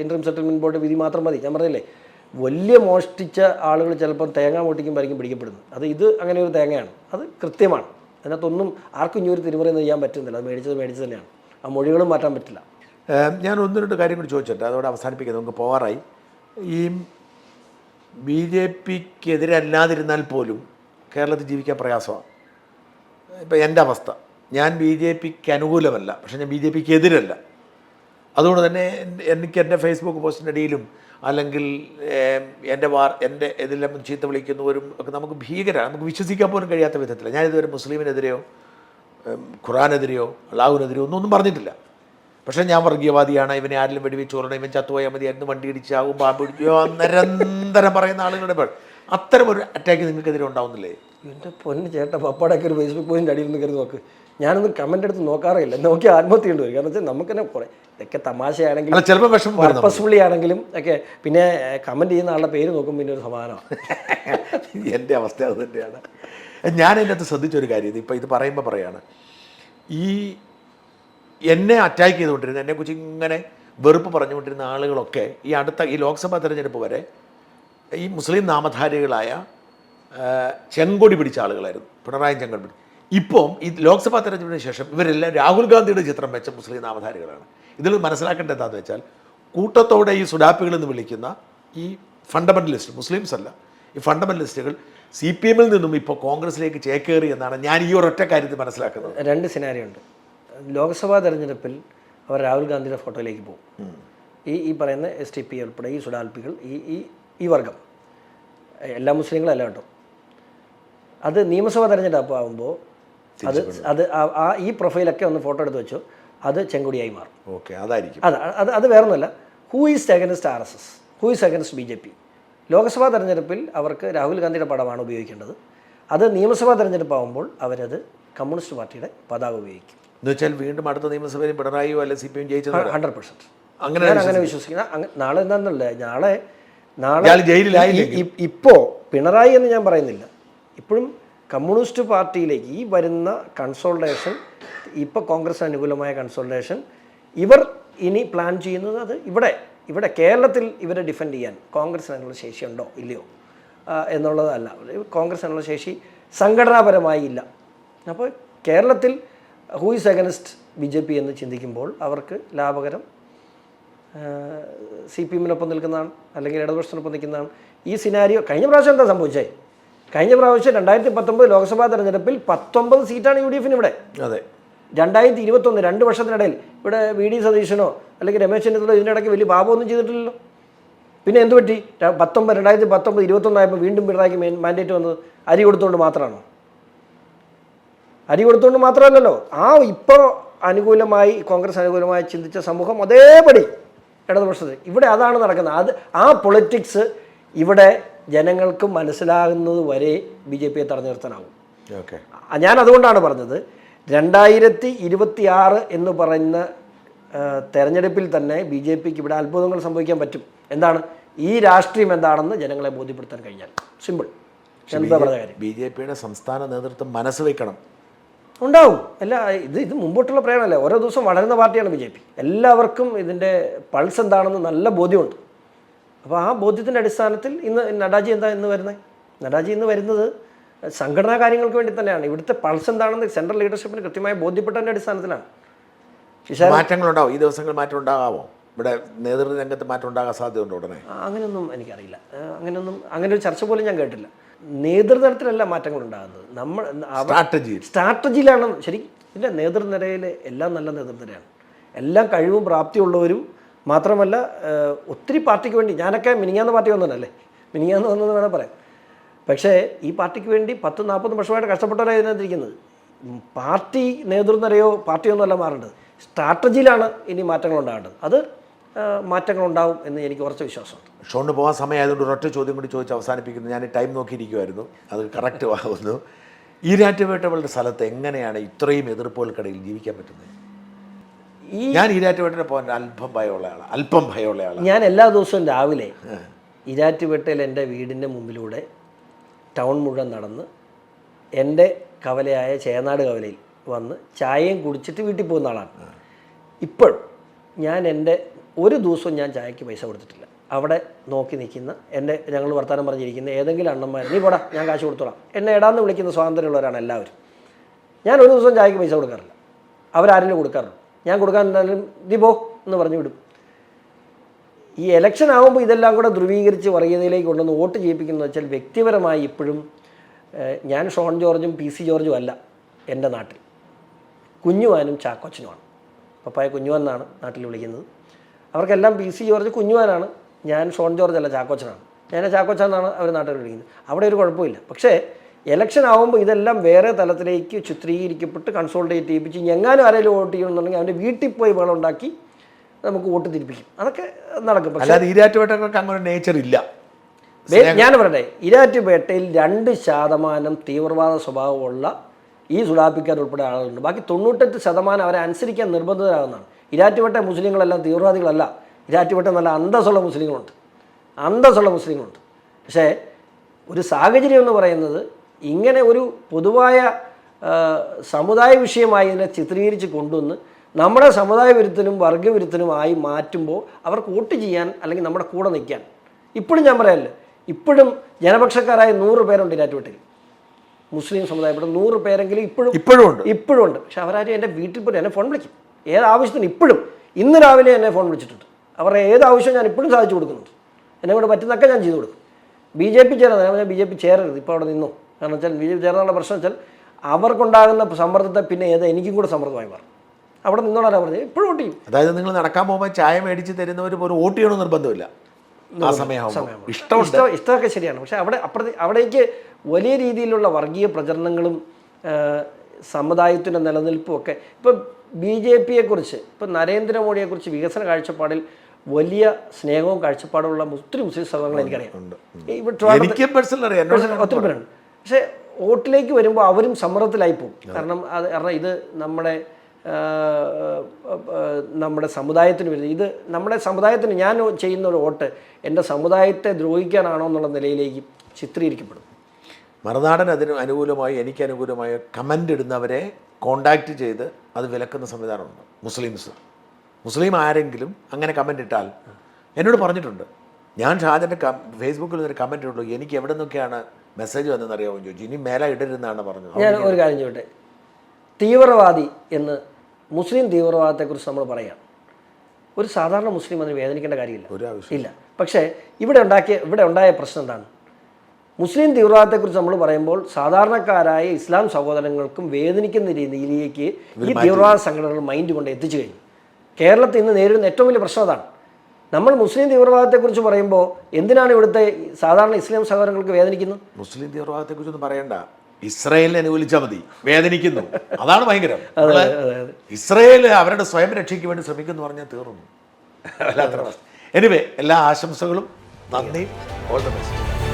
ഇൻട്രീം സെറ്റിൽമെൻറ്റ് ബോർഡ് വിധി മാത്രം മതി. ഞാൻ പറഞ്ഞില്ലേ, വലിയ മോഷ്ടിച്ച ആളുകൾ ചിലപ്പോൾ തേങ്ങ മോട്ടിക്കുമ്പോഴായിരിക്കും പിടിക്കപ്പെടുന്നത്. ഇത് അങ്ങനെ ഒരു തേങ്ങയാണ്, അത് കൃത്യമാണ്. അതിനകത്തൊന്നും ആർക്കും ഇനി ഒരു തിരുമറിയൊന്നും ചെയ്യാൻ പറ്റുന്നില്ല. അത് മേടിച്ചത് തന്നെയാണ്. ആ മൊഴികളും മാറ്റാൻ പറ്റില്ല. ഞാൻ ഒന്ന് രണ്ട് കാര്യം കൂടി ചോദിച്ചിട്ട് അതോടെ അവസാനിപ്പിക്കുന്നത്. നമുക്ക് പോകാറായി. ഈ BJP-ക്കെതിരല്ലാതിരുന്നാൽ പോലും കേരളത്തിൽ ജീവിക്കാൻ പ്രയാസമാണ്. ഇപ്പോൾ എൻ്റെ അവസ്ഥ, ഞാൻ BJP-ക്ക് അനുകൂലമല്ല, പക്ഷേ ഞാൻ BJP-ക്ക് എതിരല്ല. അതുകൊണ്ട് തന്നെ എനിക്ക് എൻ്റെ ഫേസ്ബുക്ക് പോസ്റ്റിൻ്റെ ഇടയിലും അല്ലെങ്കിൽ എൻ്റെ ഇതിലെല്ലാം ചീത്ത വിളിക്കുന്നവരും ഒക്കെ നമുക്ക് ഭീകരമാണ്. നമുക്ക് വിശ്വസിക്കാൻ പോലും കഴിയാത്ത വിധത്തില്ല. ഞാനിതുവരെ മുസ്ലിമിനെതിരെയോ ഖുറാനെതിരെയോ അള്ളാഹുവിനെതിരെയോ ഒന്നും പറഞ്ഞിട്ടില്ല. പക്ഷേ ഞാൻ വർഗീയവാദിയാണ്, ഇവനെ ആരെങ്കിലും വെടിവെച്ച് ഓടണം, ഇവൻ ചത്തുപോയാൽ മതിയായിരുന്നു, വണ്ടി ഇടിച്ചാവും, പാമ്പ് പിടിക്കുകയോ നിരന്തരം പറയുന്ന ആളുകളുടെ അത്തരം ഒരു അറ്റാക്ക് നിങ്ങൾക്കെതിരെ ഉണ്ടാവുന്നില്ലേ? എൻ്റെ പൊന്ന് ചേട്ടാ, പപ്പാടൊക്കെ ഒരു ഫേസ്ബുക്ക് പോയിൻ്റെ അടിയിൽ നിന്ന് കയറി നോക്ക്. ഞാനൊന്നും കമൻ്റ് എടുത്ത് നോക്കാറില്ല. നോക്കി ആത്മഹത്യ ഉണ്ട്. കാരണം വെച്ചാൽ നമുക്ക് തന്നെ കുറേ ഇതൊക്കെ തമാശയാണെങ്കിലും ചിലപ്പോൾ വിഷമം പർപ്പസ്ഫുള്ളി ആണെങ്കിലും ഒക്കെ പിന്നെ കമൻറ്റ് ചെയ്യുന്ന ആളുടെ പേര് നോക്കുമ്പോൾ പിന്നെ ഒരു സമാധാനമാണ്. എൻ്റെ അവസ്ഥ അത് തന്നെയാണ്. ഞാൻ അതിനകത്ത് ശ്രദ്ധിച്ചൊരു കാര്യം, ഇപ്പോൾ ഇത് പറയുമ്പോൾ പറയാണ്, എന്നെ അറ്റാക്ക് ചെയ്തുകൊണ്ടിരുന്ന, എന്നെക്കുറിച്ച് ഇങ്ങനെ വെറുപ്പ് പറഞ്ഞുകൊണ്ടിരുന്ന ആളുകളൊക്കെ ഈ ലോക്സഭാ തെരഞ്ഞെടുപ്പ് വരെ ഈ മുസ്ലിം നാമധാരികളായ ചെങ്കൊടി പിടിച്ച ആളുകളായിരുന്നു. പിണറായി ചെങ്കൊടി പിടിച്ചു. ഇപ്പം ഈ ലോക്സഭാ തെരഞ്ഞെടുപ്പിന് ശേഷം ഇവരെല്ലാം രാഹുൽ ഗാന്ധിയുടെ ചിത്രം വെച്ച മുസ്ലിം നാമധാരികളാണ്. ഇതിൽ മനസ്സിലാക്കേണ്ടത് എന്താണെന്ന് വെച്ചാൽ, കൂട്ടത്തോടെ ഈ സുഡാപ്പികൾ എന്ന് വിളിക്കുന്ന ഈ ഫണ്ടമെൻ്റലിസ്റ്റ്, മുസ്ലിംസ് അല്ല, ഈ ഫണ്ടമെൻ്റലിസ്റ്റുകൾ CPM-ൽ നിന്നും ഇപ്പോൾ കോൺഗ്രസിലേക്ക് ചേക്കേറി എന്നാണ് ഞാൻ ഈ ഒരൊറ്റ കാര്യത്തിൽ മനസ്സിലാക്കുന്നത്. രണ്ട് സിനാരിയോ ഉണ്ട്. ലോക്സഭാ തെരഞ്ഞെടുപ്പിൽ അവർ രാഹുൽ ഗാന്ധിയുടെ ഫോട്ടോയിലേക്ക് പോകും. ഈ പറയുന്ന STP ഉൾപ്പെടെ ഈ സുഡാൽപ്പികൾ, ഈ വർഗം, എല്ലാ മുസ്ലിങ്ങളും അല്ല കേട്ടോ. അത് നിയമസഭാ തെരഞ്ഞെടുപ്പ് ആകുമ്പോൾ അത് ഈ പ്രൊഫൈലൊക്കെ ഒന്ന് ഫോട്ടോ എടുത്ത് വെച്ചു, അത് ചെങ്കൊടിയായി മാറും. ഓക്കെ, അതായിരിക്കും. അത് വേറൊന്നുമല്ല. Who is against RSS, who is against BJP. Lok Sabha തെരഞ്ഞെടുപ്പിൽ അവർക്ക് രാഹുൽ ഗാന്ധിയുടെ പടമാണ് ഉപയോഗിക്കേണ്ടത്. അത് നിയമസഭാ തെരഞ്ഞെടുപ്പാകുമ്പോൾ അവരത് കമ്മ്യൂണിസ്റ്റ് പാർട്ടിയുടെ പതാക ഉപയോഗിക്കും. എന്ന് വെച്ചാൽ വീണ്ടും അടുത്ത നിയമസഭയിൽ പിണറായിയോ അല്ലെ CPM ജയിച്ചത് 100%. ഞാൻ അങ്ങനെ വിശ്വസിക്കുന്ന. നാളെ എന്താണെന്നല്ലേ, നാളെ ജയിലിലായില്ലെങ്കിൽ ഇപ്പോൾ പിണറായി എന്ന് ഞാൻ പറയുന്നില്ല, ഇപ്പോഴും കമ്മ്യൂണിസ്റ്റ് പാർട്ടിയിലേക്ക് ഈ വരുന്ന കൺസോൾട്ടേഷൻ, ഇപ്പോൾ കോൺഗ്രസ് അനുകൂലമായ കൺസോൾട്ടേഷൻ ഇവർ ഇനി പ്ലാൻ ചെയ്യുന്നത്, അത് ഇവിടെ കേരളത്തിൽ ഇവരെ ഡിഫെൻഡ് ചെയ്യാൻ കോൺഗ്രസിനുള്ള ശേഷിയുണ്ടോ ഇല്ലയോ എന്നുള്ളതല്ല. കോൺഗ്രസിനുള്ള ശേഷി സംഘടനാപരമായി ഇല്ല. അപ്പോൾ കേരളത്തിൽ ഹൂ ഈസ് അഗൻസ്റ്റ് BJP എന്ന് ചിന്തിക്കുമ്പോൾ അവർക്ക് ലാഭകരം CPM-നൊപ്പം നിൽക്കുന്നതാണ്, അല്ലെങ്കിൽ ഇടതുപക്ഷത്തിനൊപ്പം നിൽക്കുന്നതാണ്. ഈ സിനാരിയോ കഴിഞ്ഞ പ്രാവശ്യം എന്താ സംഭവിച്ചത്? കഴിഞ്ഞ പ്രാവശ്യം 2019 ലോക്സഭാ തെരഞ്ഞെടുപ്പിൽ 19 സീറ്റാണ് UDF-ന് ഇവിടെ. അതെ. 2021 2 വർഷത്തിനിടയിൽ ഇവിടെ VD സതീശനോ അല്ലെങ്കിൽ രമേശ് ചെന്നിത്തല ഇതിനിടയ്ക്ക് വലിയ പാപമൊന്നും ചെയ്തിട്ടില്ലല്ലോ. പിന്നെ എന്ത് പറ്റി? 2019 21 ആയപ്പോൾ വീണ്ടും പിണറായിക്ക് മാൻഡേറ്റ് വന്നത് അരി കൊടുത്തുകൊണ്ട് മാത്രമാണോ? അരി കൊടുത്തുകൊണ്ട് മാത്രമല്ലല്ലോ. ഇപ്പോൾ അനുകൂലമായി കോൺഗ്രസ് അനുകൂലമായി ചിന്തിച്ച സമൂഹം അതേപടി ഇടതുപക്ഷത്തിൽ ഇവിടെ അതാണ് നടക്കുന്നത്. ആ പൊളിറ്റിക്സ് ഇവിടെ ജനങ്ങൾക്ക് മനസ്സിലാകുന്നത് വരെ BJPയെ തടഞ്ഞു നിർത്താനാവും. ഞാൻ അതുകൊണ്ടാണ് പറഞ്ഞത് 2026 എന്ന് പറയുന്ന തെരഞ്ഞെടുപ്പിൽ തന്നെ BJPക്ക് ഇവിടെ അത്ഭുതങ്ങൾ സംഭവിക്കാൻ പറ്റും. എന്താണ്? ഈ രാഷ്ട്രീയം എന്താണെന്ന് ജനങ്ങളെ ബോധ്യപ്പെടുത്താൻ കഴിഞ്ഞാൽ. സിമ്പിൾ. എന്താ പറഞ്ഞ കാര്യം? BJPയുടെ സംസ്ഥാന നേതൃത്വം മനസ്സ് വയ്ക്കണം. ഉണ്ടാവും. അല്ല, ഇത് മുമ്പോട്ടുള്ള പ്രയാണമല്ലേ. ഓരോ ദിവസം വളരുന്ന പാർട്ടിയാണ് BJP. എല്ലാവർക്കും ഇതിൻ്റെ പൾസ് എന്താണെന്ന് നല്ല ബോധ്യമുണ്ട്. അപ്പോൾ ആ ബോധ്യത്തിൻ്റെ അടിസ്ഥാനത്തിൽ ഇന്ന് നഡ്ഡാജി എന്താ ഇന്ന് വരുന്നത്? നഡ്ഡാജി ഇന്ന് വരുന്നത് സംഘടനാ കാര്യങ്ങൾക്ക് വേണ്ടി തന്നെയാണ്. ഇവിടുത്തെ പൾസ് എന്താണെന്ന് സെൻട്രൽ ലീഡർഷിപ്പിന് കൃത്യമായി ബോധ്യപ്പെട്ടതിൻ്റെ അടിസ്ഥാനത്തിലാണ്. മാറ്റങ്ങളുണ്ടാവും. ഈ ദിവസങ്ങളിൽ മാറ്റം ഉണ്ടാകാമോ? ഇവിടെ നേതൃത്വ രംഗത്ത് മാറ്റം ഉണ്ടാകാൻ സാധ്യതയുണ്ട് ഉടനെ? അങ്ങനെയൊന്നും എനിക്കറിയില്ല. അങ്ങനെ ഒരു ചർച്ച പോലും ഞാൻ കേട്ടില്ല. നേതൃതലത്തിലല്ല മാറ്റങ്ങൾ ഉണ്ടാകുന്നത്, നമ്മൾ സ്ട്രാറ്റജിയിലാണ്. ശരി, ഇതിൻ്റെ നേതൃനിരയിൽ എല്ലാം നല്ല നേതൃനിരയാണ്. എല്ലാം കഴിവും പ്രാപ്തിയുള്ളവരും മാത്രമല്ല ഒത്തിരി പാർട്ടിക്ക് വേണ്ടി. ഞാനൊക്കെ മിനിങ്ങാന്ന് പാർട്ടി വന്നതല്ലേ, മിനിങ്ങാന്ന് വന്നെന്ന് വേണം പറയാം. പക്ഷേ ഈ പാർട്ടിക്ക് വേണ്ടി 10-40 വർഷമായിട്ട് കഷ്ടപ്പെട്ടവരാണ് ഇതിനകത്തിരിക്കുന്നത്. പാർട്ടി നേതൃനിരയോ പാർട്ടിയോ ഒന്നുമല്ല മാറേണ്ടത്, സ്ട്രാറ്റജിയിലാണ് ഇനി മാറ്റങ്ങൾ ഉണ്ടാകേണ്ടത്. അത് മാറ്റങ്ങളുണ്ടാവും എന്ന് എനിക്ക് കുറച്ച് വിശ്വാസമുണ്ട്. ഷോണിന് പോകാൻ സമയമായതുകൊണ്ട് ഒരൊറ്റ ചോദ്യം കൂടി ചോദിച്ച് അവസാനിപ്പിക്കുന്നു. ഞാൻ ടൈം നോക്കിയിരിക്കുമായിരുന്നു, അത് കറക്റ്റ് ആകുന്നു. ഈരാറ്റുപേട്ടകളുടെ സ്ഥലത്ത് എങ്ങനെയാണ് ഇത്രയും എതിർപ്പുകൾക്കിടയിൽ ജീവിക്കാൻ പറ്റുന്നത്? ഞാൻ ഈരാറ്റുപേട്ടനെ പോകാൻ അല്പം ഭയമുള്ള ആളാണ്. ഞാൻ എല്ലാ ദിവസവും രാവിലെ ഈരാറ്റുപേട്ടയിൽ എൻ്റെ വീടിൻ്റെ മുമ്പിലൂടെ ടൗൺ മുഴുവൻ നടന്ന് എൻ്റെ കവലയായ ചേനാട് കവലയിൽ വന്ന് ചായയും കുടിച്ചിട്ട് വീട്ടിൽ പോകുന്ന ആളാണ്. ഇപ്പോൾ എൻ്റെ ഒരു ദിവസവും ഞാൻ ചായക്ക് പൈസ കൊടുത്തിട്ടില്ല. അവിടെ നോക്കി നിൽക്കുന്ന ഞങ്ങൾ വർത്തമാനം പറഞ്ഞിരിക്കുന്ന ഏതെങ്കിലും അണ്ണന്മാർ, നീ പോടാ ഞാൻ കാശ് കൊടുത്തോളാം, എന്നെ ഇടാന്ന് വിളിക്കുന്ന സ്വാതന്ത്ര്യമുള്ളവരാണ് എല്ലാവരും. ഞാൻ ഒരു ദിവസം ചായക്ക് പൈസ കൊടുക്കാറില്ല, അവരാരെങ്കിലും കൊടുക്കാറുള്ളൂ. ഞാൻ കൊടുക്കാൻ എന്തായാലും നീ പോ എന്ന് പറഞ്ഞു വിടും. ഈ ഇലക്ഷൻ ആകുമ്പോൾ ഇതെല്ലാം കൂടെ ധ്രുവീകരിച്ച് വർഗീയതയിലേക്ക് കൊണ്ടുവന്ന് വോട്ട് ചെയ്യിപ്പിക്കുന്നത് വെച്ചാൽ വ്യക്തിപരമായി ഇപ്പോഴും ഞാൻ ഷോൺ ജോർജും PC ജോർജും അല്ല എൻ്റെ നാട്ടിൽ, കുഞ്ഞുവാനും ചാക്കോച്ചനുമാണ്. പപ്പായ കുഞ്ഞുവാൻ എന്നാണ് നാട്ടിൽ വിളിക്കുന്നത്. അവർക്കെല്ലാം PC ജോർജ് കുഞ്ഞുവാനാണ്, ഞാൻ ഷോൺ ജോർജ് അല്ല ചാക്കോച്ചനാണ്. ഞാൻ ചാക്കോച്ചൻ എന്നാണ് അവർ നാട്ടിൽ വിളിക്കുന്നത്. അവിടെ ഒരു കുഴപ്പമില്ല. പക്ഷേ ഇലക്ഷൻ ആകുമ്പോൾ ഇതെല്ലാം വേറെ തലത്തിലേക്ക് ചിത്രീകരിക്കപ്പെട്ട് കൺസോൾട്ടേറ്റ് ചെയ്യിപ്പിച്ച് എങ്ങാനും ആരെങ്കിലും വോട്ട് ചെയ്യണമെന്നുണ്ടെങ്കിൽ അവൻ്റെ വീട്ടിൽ പോയി വെള്ളം ഉണ്ടാക്കി നമുക്ക് വോട്ട് തിരിപ്പിക്കും. അതൊക്കെ നടക്കും. പക്ഷേ ഈരാറ്റുപേട്ടകൾക്ക് അങ്ങനെ നേച്ചർ ഇല്ല. ഞാൻ പറയട്ടെ, ഈരാറ്റുപേട്ടയിൽ 2% തീവ്രവാദ സ്വഭാവമുള്ള ഈ സുഡാപ്പിക്കാർ ഉൾപ്പെടെ ആളുകളുണ്ട്. ബാക്കി 98% അവരെ അനുസരിക്കാൻ നിർബന്ധിതരാകുന്നതാണ്. ഈരാറ്റുപേട്ട മുസ്ലിങ്ങളെല്ലാം തീവ്രവാദികളല്ല. ഈരാറ്റുപേട്ട നല്ല അന്തസ്സുള്ള മുസ്ലിങ്ങളുണ്ട്. പക്ഷേ ഒരു സാഹചര്യം എന്ന് പറയുന്നത് ഇങ്ങനെ ഒരു പൊതുവായ സമുദായ വിഷയമായി ഇതിനെ ചിത്രീകരിച്ച് കൊണ്ടുവന്ന് നമ്മുടെ സമുദായ വിരുദ്ധനും വർഗവിരുദ്ധനുമായി മാറ്റുമ്പോൾ അവർക്ക് വോട്ട് ചെയ്യാൻ അല്ലെങ്കിൽ നമ്മുടെ കൂടെ നിൽക്കാൻ ഇപ്പോഴും ഞാൻ പറയാമല്ലോ, ഇപ്പോഴും ജനപക്ഷക്കാരായ 100 പേരുണ്ട് ഈരാറ്റുപേട്ടയിൽ. മുസ്ലിം സമുദായപ്പെട്ട 100 പേരെങ്കിലും ഇപ്പോഴും ഉണ്ട്. പക്ഷെ അവരാരും എൻ്റെ വീട്ടിൽ പോലും എന്നെ ഫോൺ വിളിക്കും. ഏതാവശ്യത്തിന് ഇപ്പോഴും ഇന്ന് രാവിലെ എന്നെ ഫോൺ വിളിച്ചിട്ടുണ്ട്. അവരുടെ ഏതാവശ്യം ഞാൻ ഇപ്പോഴും സാധിച്ചു കൊടുക്കുന്നുണ്ട്. എന്നെ കൊണ്ട് പറ്റുന്നതൊക്കെ ഞാൻ ചെയ്തു കൊടുക്കും. BJP ചേർന്നത്, ഞാൻ BJP ചേരരുത്, ഇപ്പോൾ അവിടെ നിന്നോ. കാരണം വെച്ചാൽ BJP ചേർന്നുള്ള പ്രശ്നം വെച്ചാൽ അവർക്കുണ്ടാകുന്ന സമ്മർദ്ദത്തെ പിന്നെ എനിക്കും കൂടെ സമ്മർദ്ദമായി മാറും. അവിടെ നിന്നോടാ പറഞ്ഞത് ഇപ്പോഴും വോട്ട് ചെയ്യും. അതായത് നിങ്ങൾ നടക്കാൻ പോകുമ്പോൾ ചായ മേടിച്ച് തരുന്നവർ ഒരു വോട്ട് ചെയ്യണമെന്ന് നിർബന്ധമില്ല. ആ സമയം ഇഷ്ടമൊക്കെ ശരിയാണ്. പക്ഷേ അവിടേക്ക് വലിയ രീതിയിലുള്ള വർഗീയ പ്രചരണങ്ങളും സമുദായത്തിൻ്റെ നിലനിൽപ്പും ഒക്കെ ഇപ്പം BJPയെക്കുറിച്ച്, ഇപ്പം നരേന്ദ്രമോദിയെക്കുറിച്ച് വികസന കാഴ്ചപ്പാടിൽ വലിയ സ്നേഹവും കാഴ്ചപ്പാടുമുള്ള ഒത്തിരി മുസ്ലിം സഹോദരങ്ങൾ എനിക്കറിയാം. ഒത്തിരി പേരുണ്ട്. പക്ഷേ വോട്ടിലേക്ക് വരുമ്പോൾ അവരും സമ്മർദ്ദത്തിലായി പോകും. കാരണം ഇത് നമ്മുടെ സമുദായത്തിന് വരുന്നത്, ഇത് നമ്മുടെ സമുദായത്തിന് ഞാൻ ചെയ്യുന്ന ഒരു വോട്ട് എൻ്റെ സമുദായത്തെ ദ്രോഹിക്കാനാണോ എന്നുള്ള നിലയിലേക്ക് ചിത്രീകരിക്കപ്പെടും. മറുനാടൻ അതിന് അനുകൂലമായി എനിക്ക് അനുകൂലമായ കമൻ്റ് ഇടുന്നവരെ കോണ്ടാക്റ്റ് ചെയ്ത് അത് വിലക്കുന്ന സംവിധാനമുണ്ട്. മുസ്ലിം ആരെങ്കിലും അങ്ങനെ കമൻ്റ് ഇട്ടാൽ എന്നോട് പറഞ്ഞിട്ടുണ്ട്, ഞാൻ ഷാജൻ്റെ ഫേസ്ബുക്കിൽ നിന്നൊരു കമൻ്റ് ഇട്ടുള്ളൂ, എനിക്ക് എവിടെ നിന്നൊക്കെയാണ് മെസ്സേജ് വന്നെന്നറിയാമോ ചോദിച്ചു. ഇനി മേലെ ഇടരുന്നാണ് പറഞ്ഞത്. ഞാൻ ഒരു കാര്യം ചോദിട്ടെ, തീവ്രവാദി എന്ന് മുസ്ലിം തീവ്രവാദത്തെക്കുറിച്ച് നമ്മൾ പറയാം. ഒരു സാധാരണ മുസ്ലിം അതിന് വേദനിക്കേണ്ട കാര്യമില്ല, ഒരു ആവശ്യം ഇല്ല. പക്ഷേ ഇവിടെ ഉണ്ടായ പ്രശ്നം എന്താണ്? മുസ്ലിം തീവ്രവാദത്തെക്കുറിച്ച് നമ്മൾ പറയുമ്പോൾ സാധാരണക്കാരായ ഇസ്ലാം സഹോദരങ്ങൾക്കും വേദനിക്കുന്ന രീതിയിലേക്ക് ഈ തീവ്രവാദ സംഘടനകൾ മൈൻഡ് കൊണ്ട് എത്തിച്ചു കഴിഞ്ഞു. കേരളത്തിൽ ഇന്ന് നേരിടുന്ന ഏറ്റവും വലിയ പ്രശ്നം അതാണ്. നമ്മൾ മുസ്ലിം തീവ്രവാദത്തെക്കുറിച്ച് പറയുമ്പോൾ എന്തിനാണ് ഇവിടുത്തെ സാധാരണ ഇസ്ലാം സഹോദരങ്ങൾക്ക് വേദനിക്കുന്നത്? മുസ്ലിം തീവ്രവാദത്തെക്കുറിച്ചൊന്നും പറയണ്ട, ഇസ്രായേലിനെ അനുകൂലിച്ചാൽ മതി, വേദനിക്കുന്നു. അതാണ് ഭയങ്കരം. ഇസ്രായേൽ അവരുടെ സ്വയം രക്ഷയ്ക്ക് വേണ്ടി ശ്രമിക്കുന്നു പറഞ്ഞാൽ തീർന്നു. വല്ലാത്ത അവസ്ഥ. എനിവേ, എല്ലാ ആശംസകളും, നന്ദി, ഓൾ ദ ബെസ്റ്റ്.